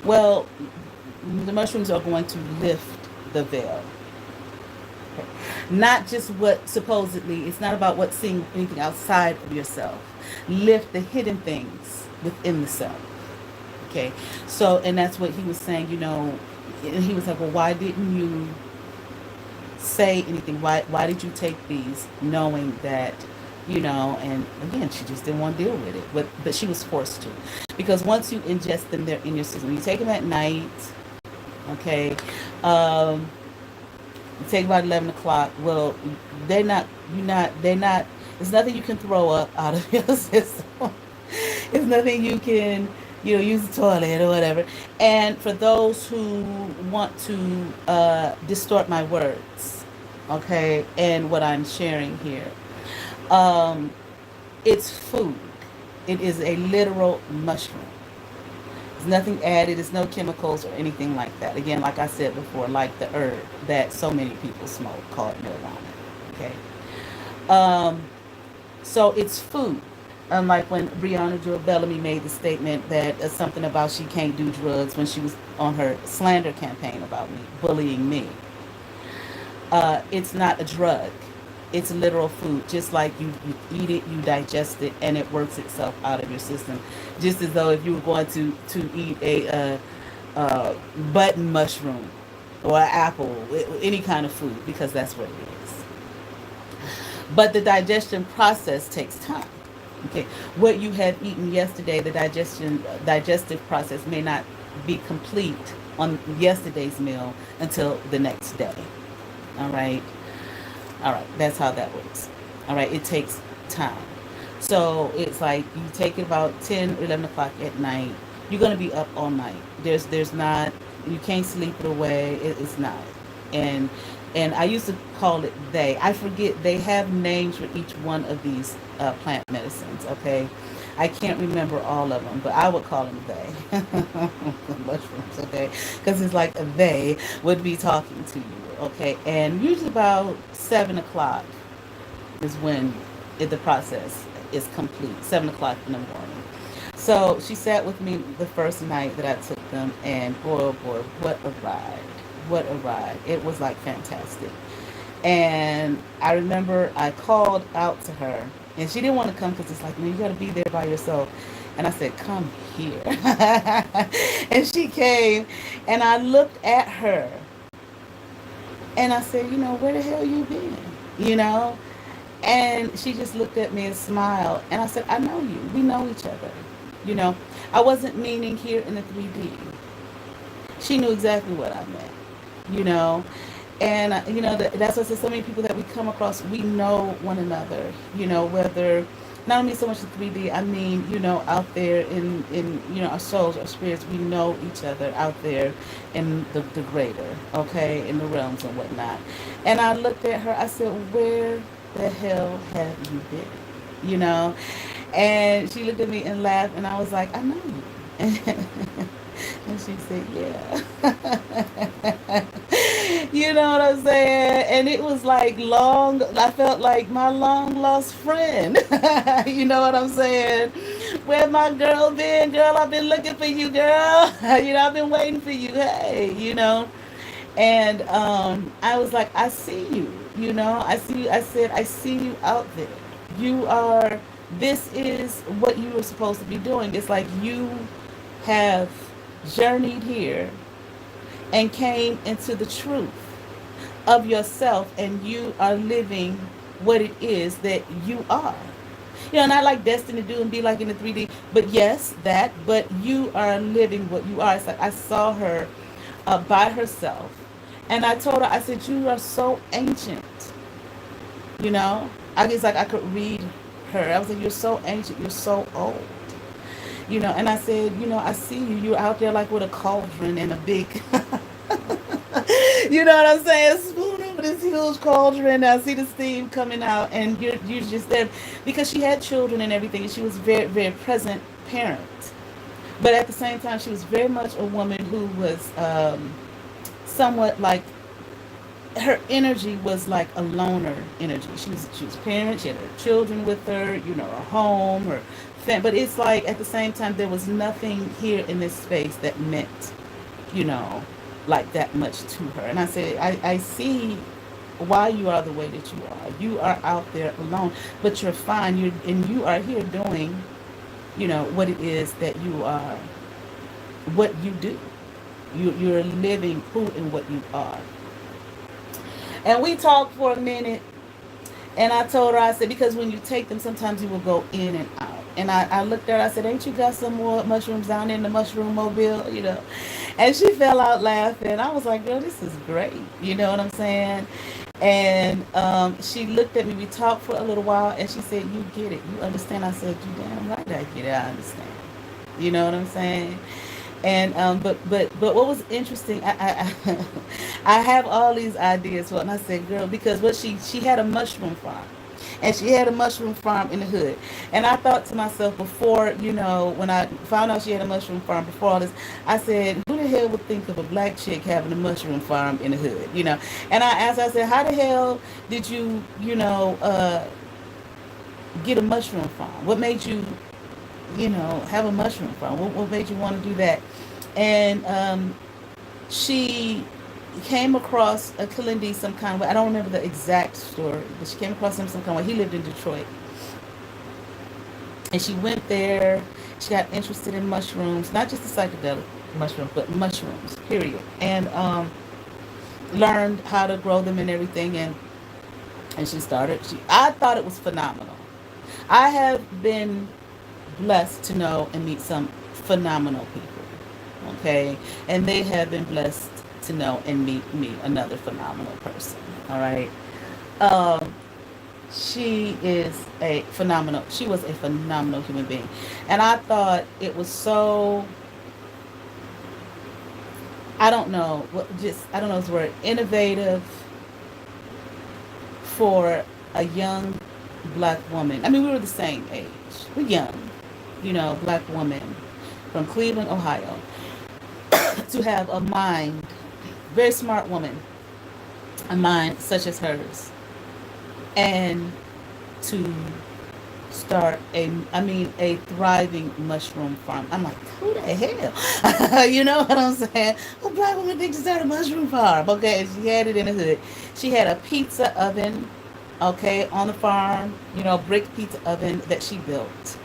Well, the mushrooms are going to lift the veil. Okay. Not just what supposedly, it's not about what's seeing anything outside of yourself. Lift the hidden things within the self. Okay, so, and that's what he was saying, and he was like, well, why didn't you say anything? Why did you take these knowing that, and again, she just didn't want to deal with it, but she was forced to, because once you ingest them, they're in your system. You take them at night, okay, um, you take about 11 o'clock. Well, they're not, there's nothing you can throw up out of your system. It's nothing you can, use the toilet or whatever. And for those who want to distort my words, okay, and what I'm sharing here, um, it's food. It is a literal mushroom. There's nothing added. There's no chemicals or anything like that. Again, like I said before, like the herb that so many people smoke called marijuana. Okay. Um, so it's food. Unlike when Breonna Joe Bellamy made the statement that something about she can't do drugs when she was on her slander campaign about me, bullying me. It's not a drug. It's literal food. Just like you eat it, you digest it, and it works itself out of your system. Just as though if you were going to eat button mushroom or an apple, any kind of food, because that's what it is. But the digestion process takes time. Okay, what you had eaten yesterday, the digestive process may not be complete on yesterday's meal until the next day. All right. All right, that's how that works. All right, it takes time. So it's like you take it about 10 or 11 o'clock at night. You're going to be up all night. There's not, you can't sleep it away. It's not. And and I used to call it they. I forget, they have names for each one of these plant medicines, okay? I can't remember all of them, but I would call them they. Mushrooms, okay? Because it's like they would be talking to you, okay? And usually about 7 o'clock is when the process is complete, 7 o'clock in the morning. So she sat with me the first night that I took them, and boy, oh boy, what a ride. What a ride. It was like fantastic. And I remember I called out to her, and she didn't want to come because it's like, man, you got to be there by yourself. And I said, come here. And she came, and I looked at her, and I said, where the hell you been? You know? And she just looked at me and smiled. And I said, I know you. We know each other. You know, I wasn't meaning here in the 3D. She knew exactly what I meant, you know. And, that's what I said, so many people that we come across, we know one another, whether, not only so much the 3D, I mean, out there in our souls, our spirits, we know each other out there in the greater, okay, in the realms and whatnot. And I looked at her, I said, where the hell have you been? And she looked at me and laughed, and I was like, I know you. And she said, yeah. You know what I'm saying? And it was like I felt like my long lost friend. You know what I'm saying? Where my girl been? Girl, I've been looking for you, girl. I've been waiting for you. Hey, And I was like, I see you, I see you. I said, I see you out there. You are, this is what you were supposed to be doing. It's like you have journeyed here and came into the truth of yourself, and you are living what it is that you are. Not like Destiny do and be like in the 3D, but yes, that, but you are living what you are. It's like I saw her by herself, and I told her, I said, you are so ancient. I guess like I could read her. I was like, you're so ancient, you're so old. And I said, I see you. You're out there like with a cauldron and a big, you know what I'm saying? Spoon over this huge cauldron. I see the steam coming out, and you're just there because she had children and everything. And she was very very present parent, but at the same time, she was very much a woman who was somewhat like her energy was like a loner energy. She was a parent. She had her children with her. Her home, her family. But it's like at the same time, there was nothing here in this space that meant, you know, like that much to her. And I said, I see why you are the way that you are. You are out there alone, but you're fine. You are here doing, what it is that you are, what you do. You're living who and what you are. And we talked for a minute, and I told her, I said, because when you take them, sometimes you will go in and out. And I looked at her, I said, ain't you got some more mushrooms down in the mushroom mobile? And she fell out laughing. I was like, girl, this is great. You know what I'm saying? And she looked at me. We talked for a little while, and she said, you get it. You understand? I said, you damn right I get it. I understand. You know what I'm saying? And but what was interesting, I have all these ideas for, and I said, girl, because what she had a mushroom farm, and she had a mushroom farm in the hood, and I thought to myself before, when I found out she had a mushroom farm before all this, I said, who the hell would think of a black chick having a mushroom farm in the hood, And I asked, I said, how the hell did you, get a mushroom farm? What made you have a mushroom farm? What made you want to do that? And she came across a Kalindi some kind of way. I don't remember the exact story, but she came across him some kind of way. He lived in Detroit. And she went there. She got interested in mushrooms, not just the psychedelic mushrooms, but mushrooms, period. And learned how to grow them and everything. And she started. I thought it was phenomenal. I have been blessed to know and meet some phenomenal people, okay? And they have been blessed to know and meet me, another phenomenal person, all right? She was a phenomenal human being. And I thought it was so, I don't know the word, innovative for a young black woman. I mean, we were the same age. We're young, black woman from Cleveland, Ohio, to have a mind, very smart woman, a mind such as hers, and to start a thriving mushroom farm. I'm like, who the hell? You know what I'm saying? A black woman thinks to start a mushroom farm. Okay, and she had it in the hood. She had a pizza oven, okay, on the farm, brick pizza oven that she built.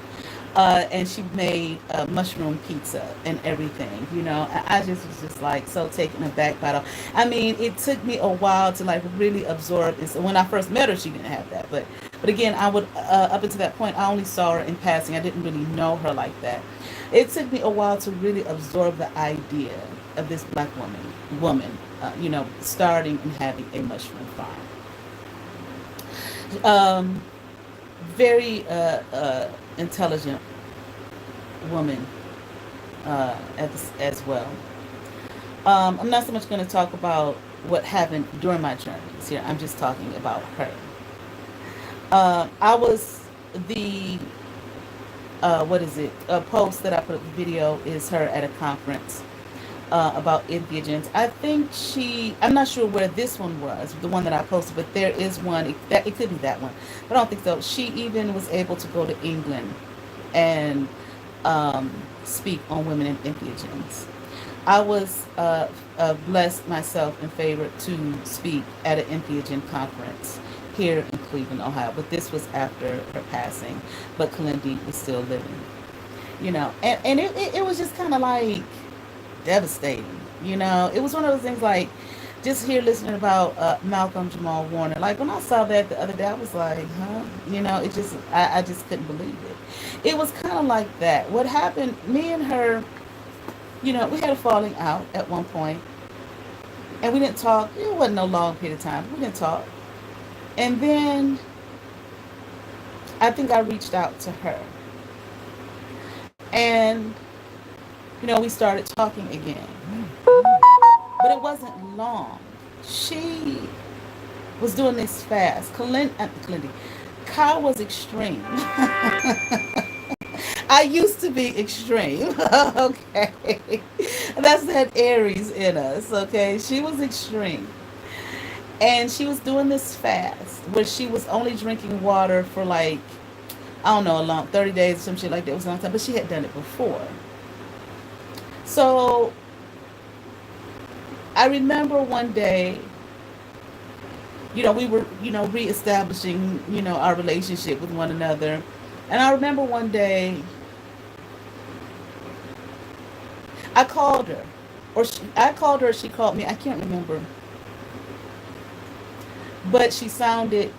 And she made mushroom pizza and everything, I just was just like so taken aback by it all. I mean, it took me a while to like really absorb it. So when I first met her, she didn't have that, but again, I would up until that point, I only saw her in passing. I didn't really know her like that. It took me a while to really absorb the idea of this black woman, starting and having a mushroom farm. Very intelligent woman as well. I'm not so much going to talk about what happened during my journeys here. I'm just talking about her. I was the post that I put up, the video is her at a conference about Entheogens. I think I'm not sure where this one was, the one that I posted, but there is one, it could be that one, but I don't think so. She even was able to go to England and speak on women in Entheogens. I was blessed myself and favored to speak at an Entheogen conference here in Cleveland, Ohio. But this was after her passing. But Kalindi was still living. And it was just kind of like devastating. It was one of those things like just here listening about Malcolm Jamal Warner. Like when I saw that the other day, I was like, huh? It just I just couldn't believe it. It was kind of like that. What happened? Me and her, we had a falling out at one point, and we didn't talk. It wasn't no long period of time. We didn't talk, and then I think I reached out to her, and we started talking again. But it wasn't long. She was doing this fast. Kalindi. Kyle was extreme. I used to be extreme. Okay. That's that Aries in us. Okay. She was extreme. And she was doing this fast where she was only drinking water for like, I don't know, a long 30 days or some shit like that. It was a long time. But she had done it before. So I remember one day, we were, reestablishing, our relationship with one another. And I remember one day, I called her. I called her, she called me. I can't remember. But she sounded,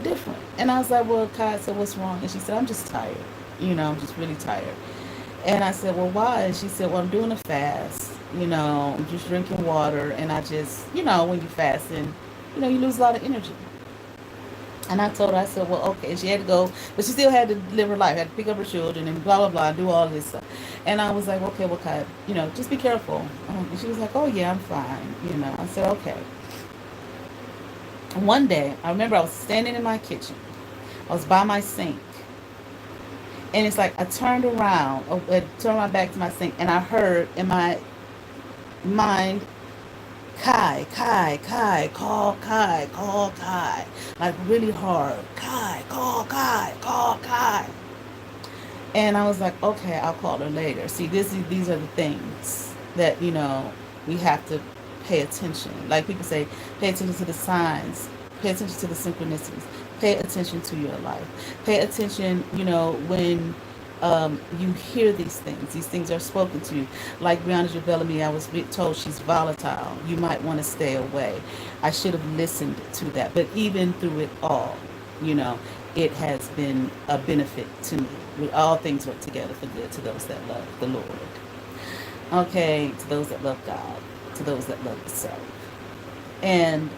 different. And I was like, well, Kai, so what's wrong? And she said, I'm just tired. I'm just really tired. And I said, well, why? And she said, well, I'm doing a fast. I'm just drinking water. And I just, when you fast and, you lose a lot of energy. And I told her, I said, well, okay. And she had to go, but she still had to live her life, had to pick up her children and blah, blah, blah, do all this stuff. And I was like, okay, well, Kai, just be careful. And she was like, oh, yeah, I'm fine. I said, okay. One day, I remember I was standing in my kitchen. I was by my sink. And it's like I turned around, turned my back to my sink, and I heard in my mind, Kai, call Kai. Like really hard. Kai, call Kai. And I was like, okay, I'll call her later. See, these are the things that, we have to pay attention. Like people say, pay attention to the signs, pay attention to the synchronicities, pay attention to your life. Pay attention, when you hear these things are spoken to you. Like Brianna Javellamy, I was told she's volatile. You might want to stay away. I should have listened to that. But even through it all, it has been a benefit to me. All things work together for good to those that love the Lord. Okay, to those that love God, to those that love the self. And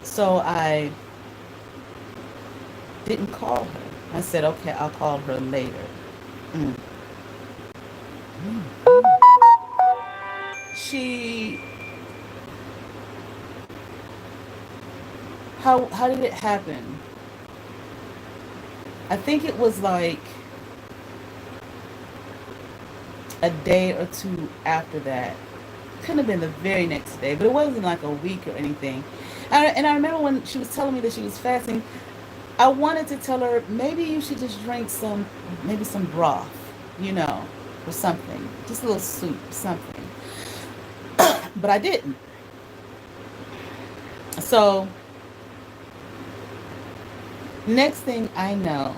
so I didn't call her. I said, okay, I'll call her later. Mm. She, how did it happen? I think it was like a day or two after that. Couldn't have been the very next day, but it wasn't like a week or anything. And I remember when she was telling me that she was fasting, I wanted to tell her, maybe you should just drink maybe some broth, or something. Just a little soup, something. But I didn't. So, next thing I know,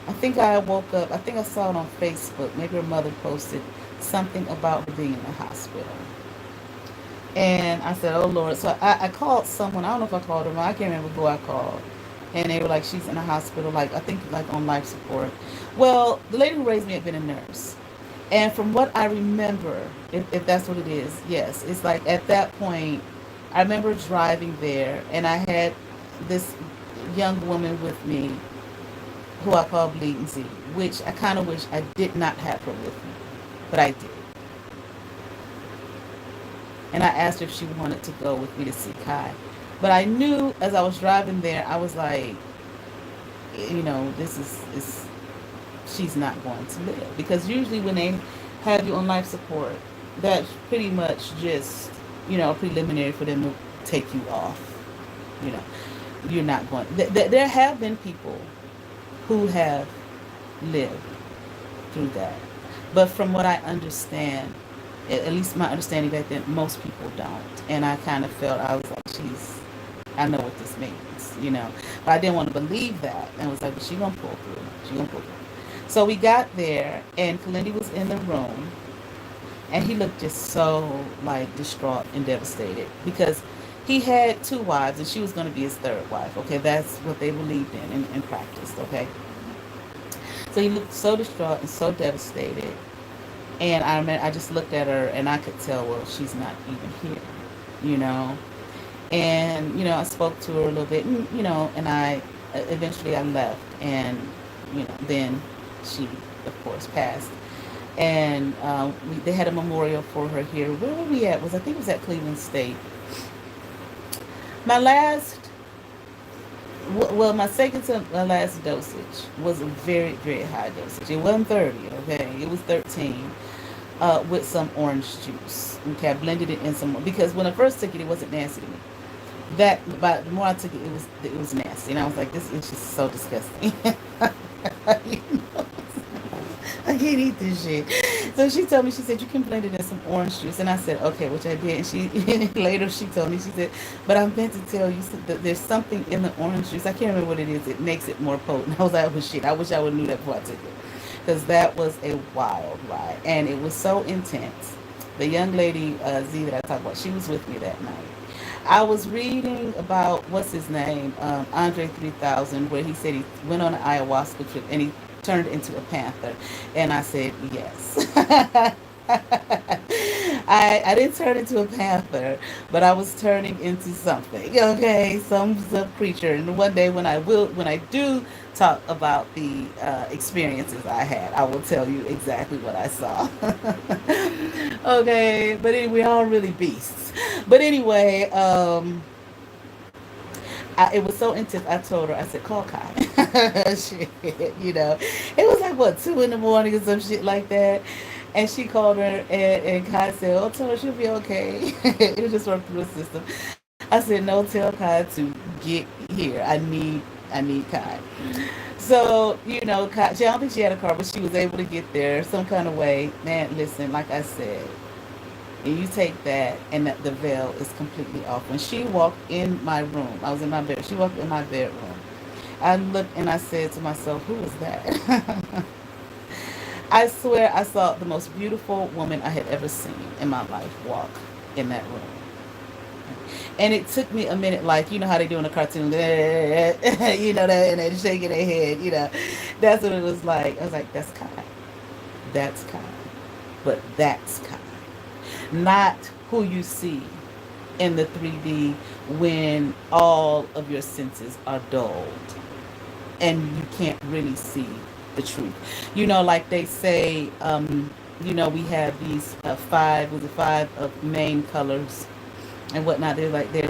I think I woke up, I think I saw it on Facebook. Maybe her mother posted something about her being in the hospital. And I said, oh, Lord. So I called someone. I don't know if I called her. I can't remember who I called. And they were like, she's in the hospital, like, I think, like, on life support. Well, the lady who raised me had been a nurse. And from what I remember, if that's what it is, yes. It's like at that point, I remember driving there, and I had this young woman with me who I call Bleeding Z, which I kind of wish I did not have her with me. But I did. And I asked her if she wanted to go with me to see Kai. But I knew as I was driving there, I was like, this is she's not going to live. Because usually when they have you on life support, that's pretty much just, preliminary for them to take you off. You're not going. There have been people who have lived through that. But from what I understand, at least my understanding back then, most people don't. And I kind of felt, I was like, I know what this means. But I didn't want to believe that. And I was like, she gonna pull through. She gonna pull through. So we got there, and Kalindi was in the room, and he looked just so like distraught and devastated because he had two wives, and she was going to be his third wife. Okay, that's what they believed in and practiced. Okay, so he looked so distraught and so devastated, and I just looked at her, and I could tell, well, she's not even here, you know. And I spoke to her a little bit, and I eventually I left, and then she, of course, passed. And they had a memorial for her here. Where were we at? I think it was at Cleveland State. My last, my second to my last dosage was a very, very high dosage. It wasn't 30, okay? It was 13 with some orange juice. Okay, I blended it in some, because when I first took it wasn't nasty to me. But the more I took it, it was nasty. And I was like, this is just so disgusting. You know? I can't eat this shit. So she told me, she said, you can blend it in some orange juice. And I said, okay, which I did. And she later she told me, she said, but I meant to tell you that there's something in the orange juice. I can't remember what it is. It makes it more potent. I was like, oh shit, I wish I would have knew that before I took it. Because that was a wild ride. And it was so intense. The young lady, Z, that I talked about, she was with me that night. I was reading about, what's his name, Andre 3000, where he said he went on an ayahuasca trip and he turned into a panther. And I said, yes. I didn't turn into a panther, but I was turning into something, okay, some creature. And one day when I do talk about the experiences I had, I will tell you exactly what I saw. Okay, but anyway, we're all really beasts. But anyway, it was so intense. I told her, I said, call Kai. Shit, It was like, what, 2 in the morning or some shit like that. And she called her, and Kai said, oh, tell her she'll be okay. It just worked through the system. I said, no, tell Kai to get here. I need Kai. So, Kai, I don't think she had a car, but she was able to get there some kind of way. Man, listen, like I said, and you take that, and the veil is completely off. When she walked in my room, I was in my bed. She walked in my bedroom. I looked and I said to myself, who was that? I swear I saw the most beautiful woman I had ever seen in my life walk in that room. And it took me a minute, like, you know how they do in a cartoon, that, and they're shaking their head, That's what it was like. I was like, that's Kai. That's Kai. But that's Kai. Not who you see in the 3D when all of your senses are dulled and you can't really see the truth. Like they say, we have these five of main colors and whatnot. They're like, there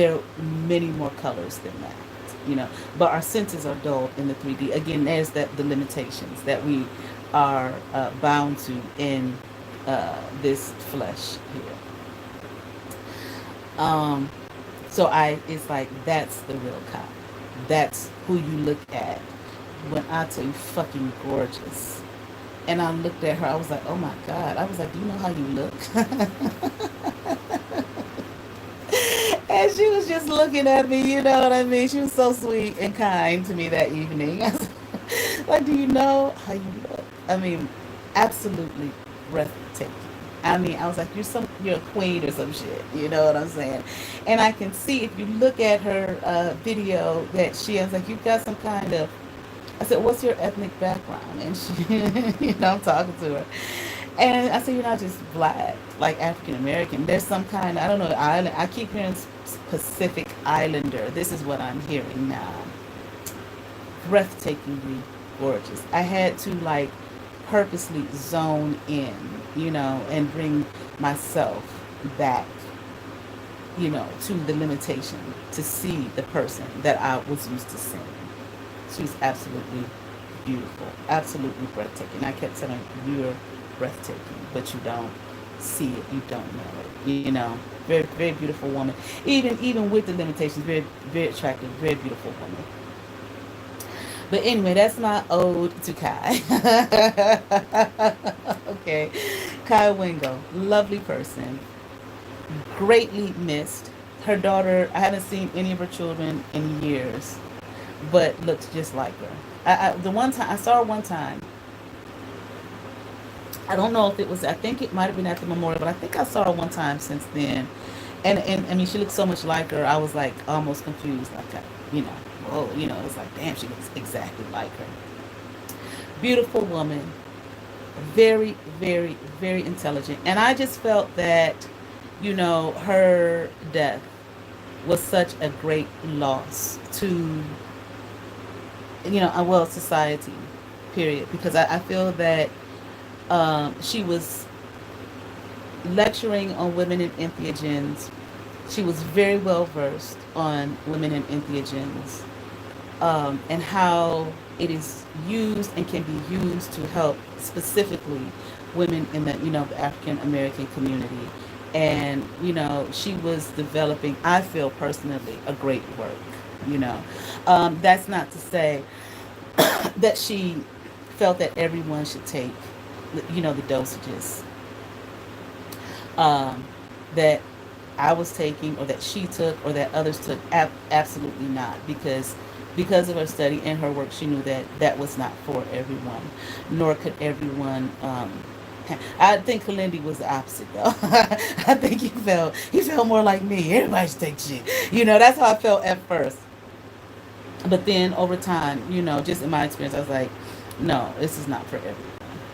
are many more colors than that. But our senses are dulled in the 3D. Again, there's the limitations that we are bound to in this flesh here. So it's like, that's the real Kai. That's who you look at when I tell you fucking gorgeous. And I looked at her, I was like, oh my God. I was like, do you know how you look? And she was just looking at me, you know what I mean? She was so sweet and kind to me that evening. I was like, do you know how you look? I mean, absolutely breathtaking. I mean, I was like, you're a queen or some shit. You know what I'm saying? And I can see, if you look at her video, that I was like, you've got some kind of, I said, what's your ethnic background? And she, I'm talking to her. And I said, you're not just black, like African American. There's some kind, I don't know, island. I keep hearing Pacific Islander. This is what I'm hearing now. Breathtakingly gorgeous. I had to purposely zone in, and bring myself back, to the limitation to see the person that I was used to seeing. She was absolutely beautiful, absolutely breathtaking. I kept telling her, you're breathtaking, but you don't see it, you don't know it, Very, very beautiful woman. Even with the limitations, very, very attractive, very beautiful woman. But anyway, that's my ode to Kai. Okay. Kai Wingo, lovely person, greatly missed. her daughter, I haven't seen any of her children in years, but looks just like her. The one time I saw her one time, I don't know if it was. I think it might have been at the memorial, but I think I saw her one time since then. And I mean, she looks so much like her. I was like almost confused. Like, you know, oh, you know, it's like, damn, she looks exactly like her. Beautiful woman, very, very, very intelligent. And I just felt that, you know, her death was such a great loss to, you know, a world society, period. Because I feel that she was lecturing on women in entheogens. She was very well versed on women in entheogens, and how it is used and can be used to help specifically women in the, you know, the African American community. And you know, she was developing, I feel personally, a great work. You know, that's not to say that she felt that everyone should take, you know, the dosages um, that I was taking, or that she took, or that others took. Absolutely not, because of her study and her work, she knew that that was not for everyone, nor could everyone. I think Kalindi was the opposite, though. I think he felt more like me. Everybody should take shit. You know, that's how I felt at first. But then over time, you know, just in my experience, I was like, no, this is not for everyone.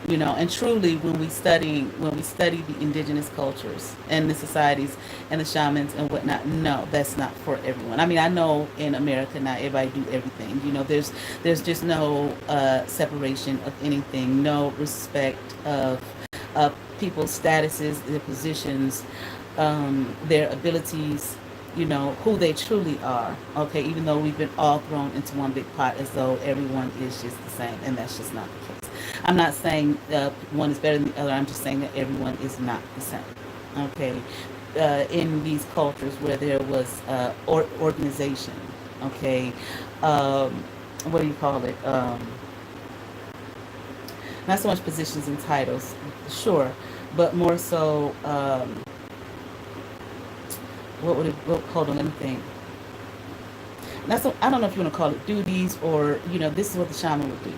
You know, and truly, when we study the indigenous cultures and the societies and the shamans and whatnot, no, that's not for everyone. I mean, I know in America not everybody do everything. You know, there's just no separation of anything, no respect of people's statuses, their positions, their abilities, you know, who they truly are. Okay, even though we've been all thrown into one big pot as though everyone is just the same, and that's just not the case. I'm not saying one is better than the other. I'm just saying that everyone is not the same. Okay, in these cultures where there was organization. Okay, um, what do you call it? Not so much positions and titles, sure, but more so. What would it? Hold on, let me think. Not so. I don't know if you want to call it duties, or you know, this is what the shaman would do,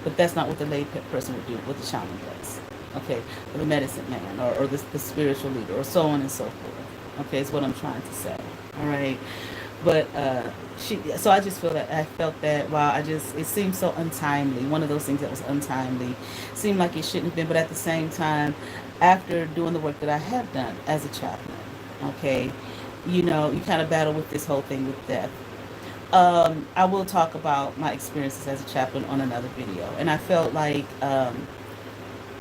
but that's not what the lay person would do. What the shaman does, okay, or the medicine man, or the spiritual leader, or so on and so forth. Okay, is what I'm trying to say. All right, but she. So I just feel that I felt that. Wow, it seemed so untimely. One of those things that was untimely, seemed like it shouldn't have been, but at the same time, after doing the work that I have done as a chaplain, okay, you know, you kind of battle with this whole thing with death. I will talk about my experiences as a chaplain on another video. And I felt like,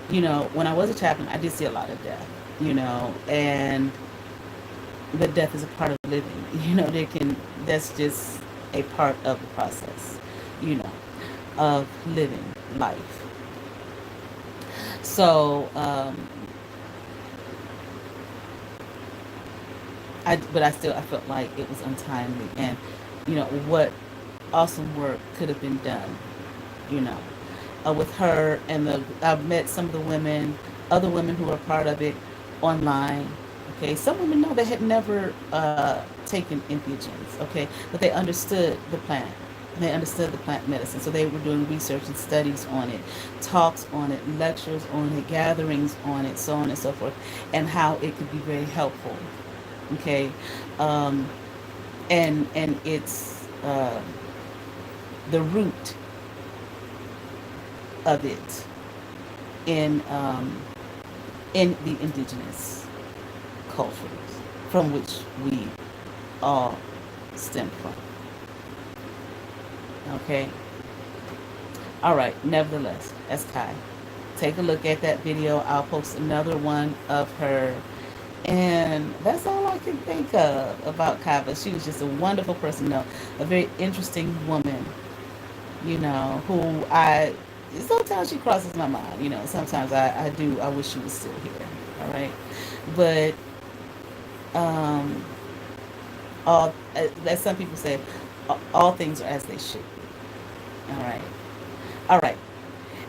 you know, when I was a chaplain, I did see a lot of death, you know, and the death is a part of living. You know, that's just a part of the process, you know, of living life. So, I felt like it was untimely, and you know what awesome work could have been done, you know, with her. And I've met some of the women, other women who are part of it, online. Okay, some women know they had never taken entheogens, okay, but they understood the plant. They understood the plant medicine, so they were doing research and studies on it, talks on it, lectures on it, gatherings on it, so on and so forth, and how it could be very helpful. Okay, um, and it's the root of it in in the indigenous cultures from which we all stem from. Okay. All right. Nevertheless, that's Kai. Take a look at that video. I'll post another one of her. And that's all I can think of about Kava. She was just a wonderful person, though. A very interesting woman, you know, who sometimes she crosses my mind, you know. Sometimes I wish she was still here, all right? But, as some people say, all things are as they should be, all right? All right.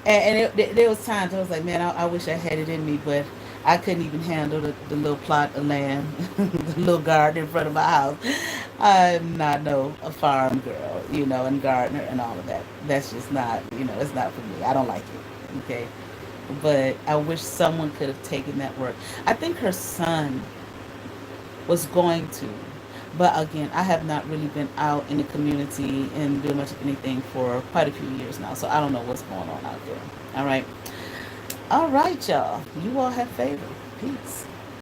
And there was times I was like, man, I wish I had it in me, but I couldn't even handle the little plot of land, the little garden in front of my house. I'm not no a farm girl, and gardener and all of that. That's just not, it's not for me. I don't like it. Okay, but I wish someone could have taken that work. I think her son was going to, but again, I have not really been out in the community and doing much of anything for quite a few years now, so I don't know what's going on out there. All right, y'all. You all have favor. Peace.